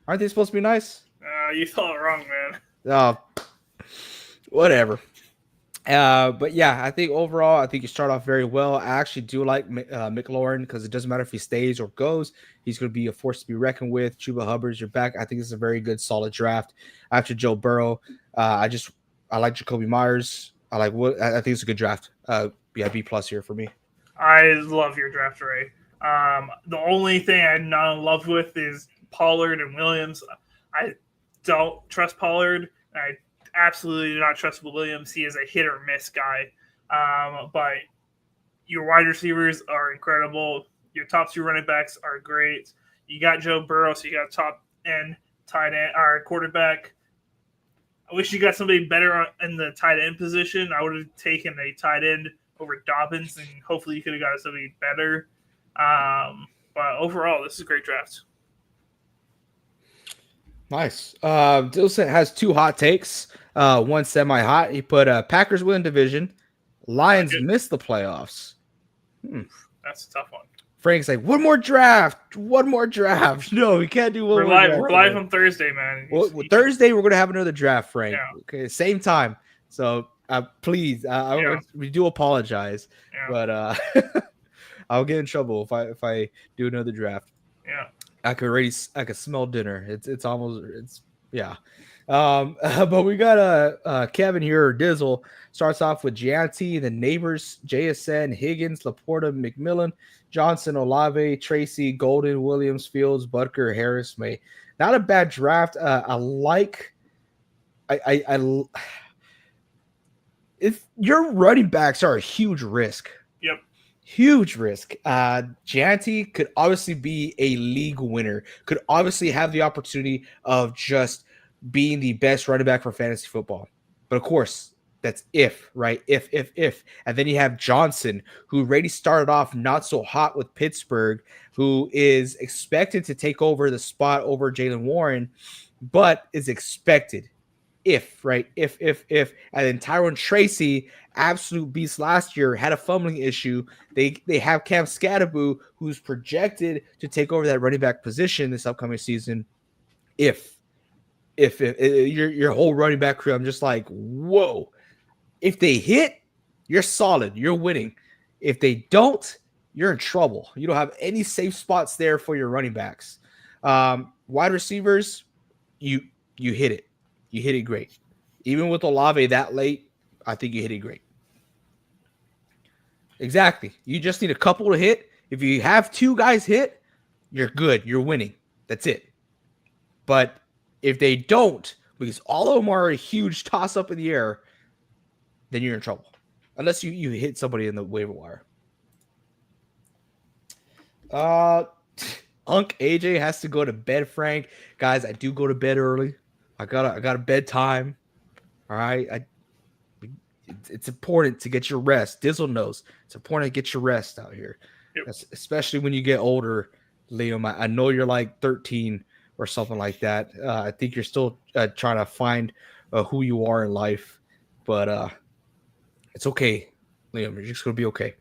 Aren't they supposed to be nice? You thought it wrong, man. Whatever. But yeah, I think overall, I think you start off very well. I actually do like McLaurin because it doesn't matter if he stays or goes. He's going to be a force to be reckoned with. Chuba Hubbard's your back. I think this is a very good, solid draft. After Joe Burrow, I like Jacoby Myers. I think it's a good draft. B+ here for me. I love your draft, Ray. The only thing I'm not in love with is Pollard and Williams. don't trust Pollard. I absolutely do not trust Williams. He is a hit or miss guy. But your wide receivers are incredible. Your top 2 running backs are great. You got Joe Burrow, so you got top end tight end or quarterback. I wish you got somebody better in the tight end position. I would have taken a tight end over Dobbins, and hopefully you could have got somebody better. But overall, this is a great draft. Nice. Dilson has 2 hot takes. One semi-hot. He put Packers win division. Lions miss the playoffs. That's a tough one. Frank's like, one more draft. No, we can't do one more draft. We're live on Thursday, man. Thursday, we're going to have another draft, Frank. Yeah. Okay, same time. So please, we do apologize. Yeah. But I'll get in trouble if I do another draft. Yeah. I could smell dinner. Yeah. But we got Kevin here. Dizzle starts off with Gianti, the neighbors, JSN, Higgins, Laporta, McMillan, Johnson, Olave, Tracy, Golden, Williams, Fields, Butker, Harris, May. Not a bad draft. If your running backs are a huge risk. Yep. Huge risk. Gianti could obviously be a league winner, could obviously have the opportunity of just being the best running back for fantasy football. But of course, that's if, right? If. And then you have Johnson, who already started off not so hot with Pittsburgh, who is expected to take over the spot over Jaylen Warren, but is expected. If. And then Tyrone Tracy, absolute beast last year, had a fumbling issue. They have Cam Scatterboo, who's projected to take over that running back position this upcoming season. If your whole running back crew, I'm just like, whoa. If they hit, you're solid. You're winning. If they don't, you're in trouble. You don't have any safe spots there for your running backs. Wide receivers, you hit it. You hit it great. Even with Olave that late, I think you hit it great. Exactly. You just need a couple to hit. If you have 2 guys hit, you're good. You're winning. That's it. But if they don't, because all of them are a huge toss-up in the air, then you're in trouble. Unless you hit somebody in the waiver wire. Unk AJ has to go to bed, Frank. Guys, I do go to bed early. I got a bedtime. All right. It's important to get your rest. Dizzle knows it's important to get your rest out here. Yep. Especially when you get older, Liam. I know you're like 13 or something like that. I think you're still trying to find who you are in life, but it's okay, Liam. You're just going to be okay.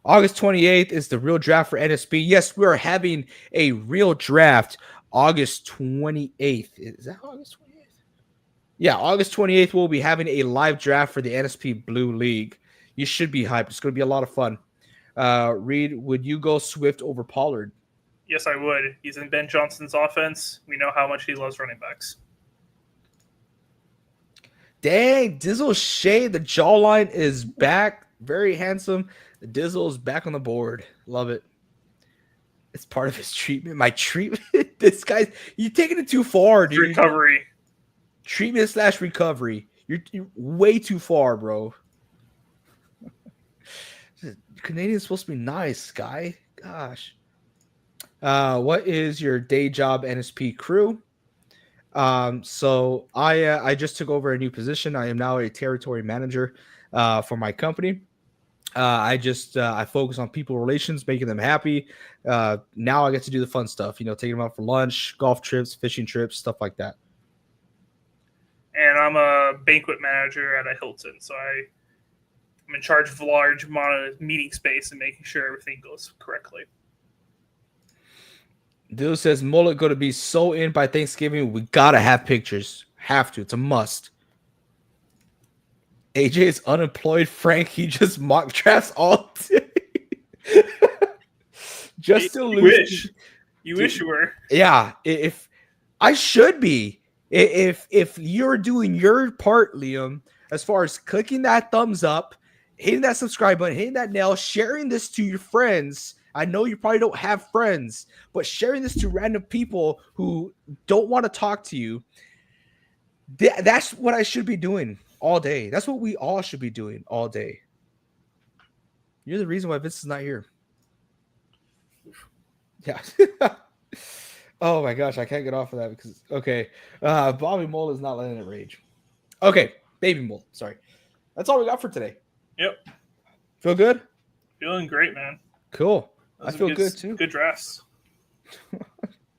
August 28th is the real draft for NSP. Yes, we are having a real draft August 28th. Is that August 28th? Yeah, August 28th, we'll be having a live draft for the NSP Blue League. You should be hyped. It's going to be a lot of fun. Reed, would you go Swift over Pollard? Yes, I would. He's in Ben Johnson's offense. We know how much he loves running backs. Dang, Dizzle Shea, the jawline is back. Very handsome. The Dizzle is back on the board. Love it. It's part of his treatment. My treatment? This guy's, you're taking it too far, dude. Recovery. Treatment / recovery. You're way too far, bro. Canadian's supposed to be nice, guy. Gosh. What is your day job, NSP crew? So I just took over a new position. I am now a territory manager for my company. I focus on people relations, making them happy. Now I get to do the fun stuff, taking them out for lunch, golf trips, fishing trips, stuff like that. And I'm a banquet manager at a Hilton, so I'm in charge of a large amount of meeting space and making sure everything goes correctly. Dude says mullet going to be so in by Thanksgiving. We gotta have pictures. Have to. It's a must. AJ is unemployed. Frank, he just mock drafts all day. Just to lose. You wish you were. Yeah. If I should be. If you're doing your part, Liam, as far as clicking that thumbs up, hitting that subscribe button, hitting that nail, sharing this to your friends. I know you probably don't have friends, but sharing this to random people who don't want to talk to you. That's what I should be doing all day. That's what we all should be doing all day. You're the reason why Vince is not here. Yeah. Oh my gosh, I can't get off of that because Bobby Mole is not letting it rage. Okay, Baby Mole. Sorry. That's all we got for today. Yep. Feel good? Feeling great, man. Cool. I feel good too. Good drafts.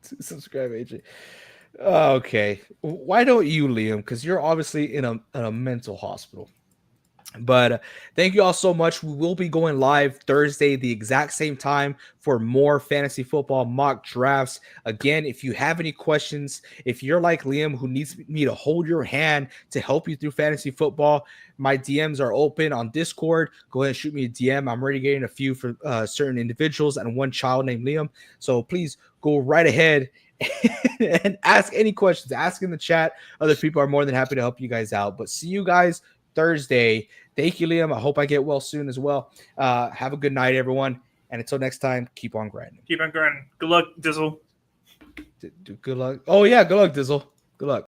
Subscribe, AJ. Okay. Why don't you, Liam? Because you're obviously in a mental hospital. But thank you all so much. We will be going live Thursday, the exact same time, for more fantasy football mock drafts. Again, if you have any questions, if you're like Liam who needs me to hold your hand to help you through fantasy football, my DMs are open on Discord. Go ahead and shoot me a DM. I'm already getting a few for certain individuals and one child named Liam. So please go right ahead and ask any questions. Ask in the chat. Other people are more than happy to help you guys out. But see you guys Thursday. Thank you, Liam. I hope I get well soon as well. Have a good night, everyone. And until next time, keep on grinding. Keep on grinding. Good luck, Dizzle. Good luck. Oh, yeah. Good luck, Dizzle. Good luck.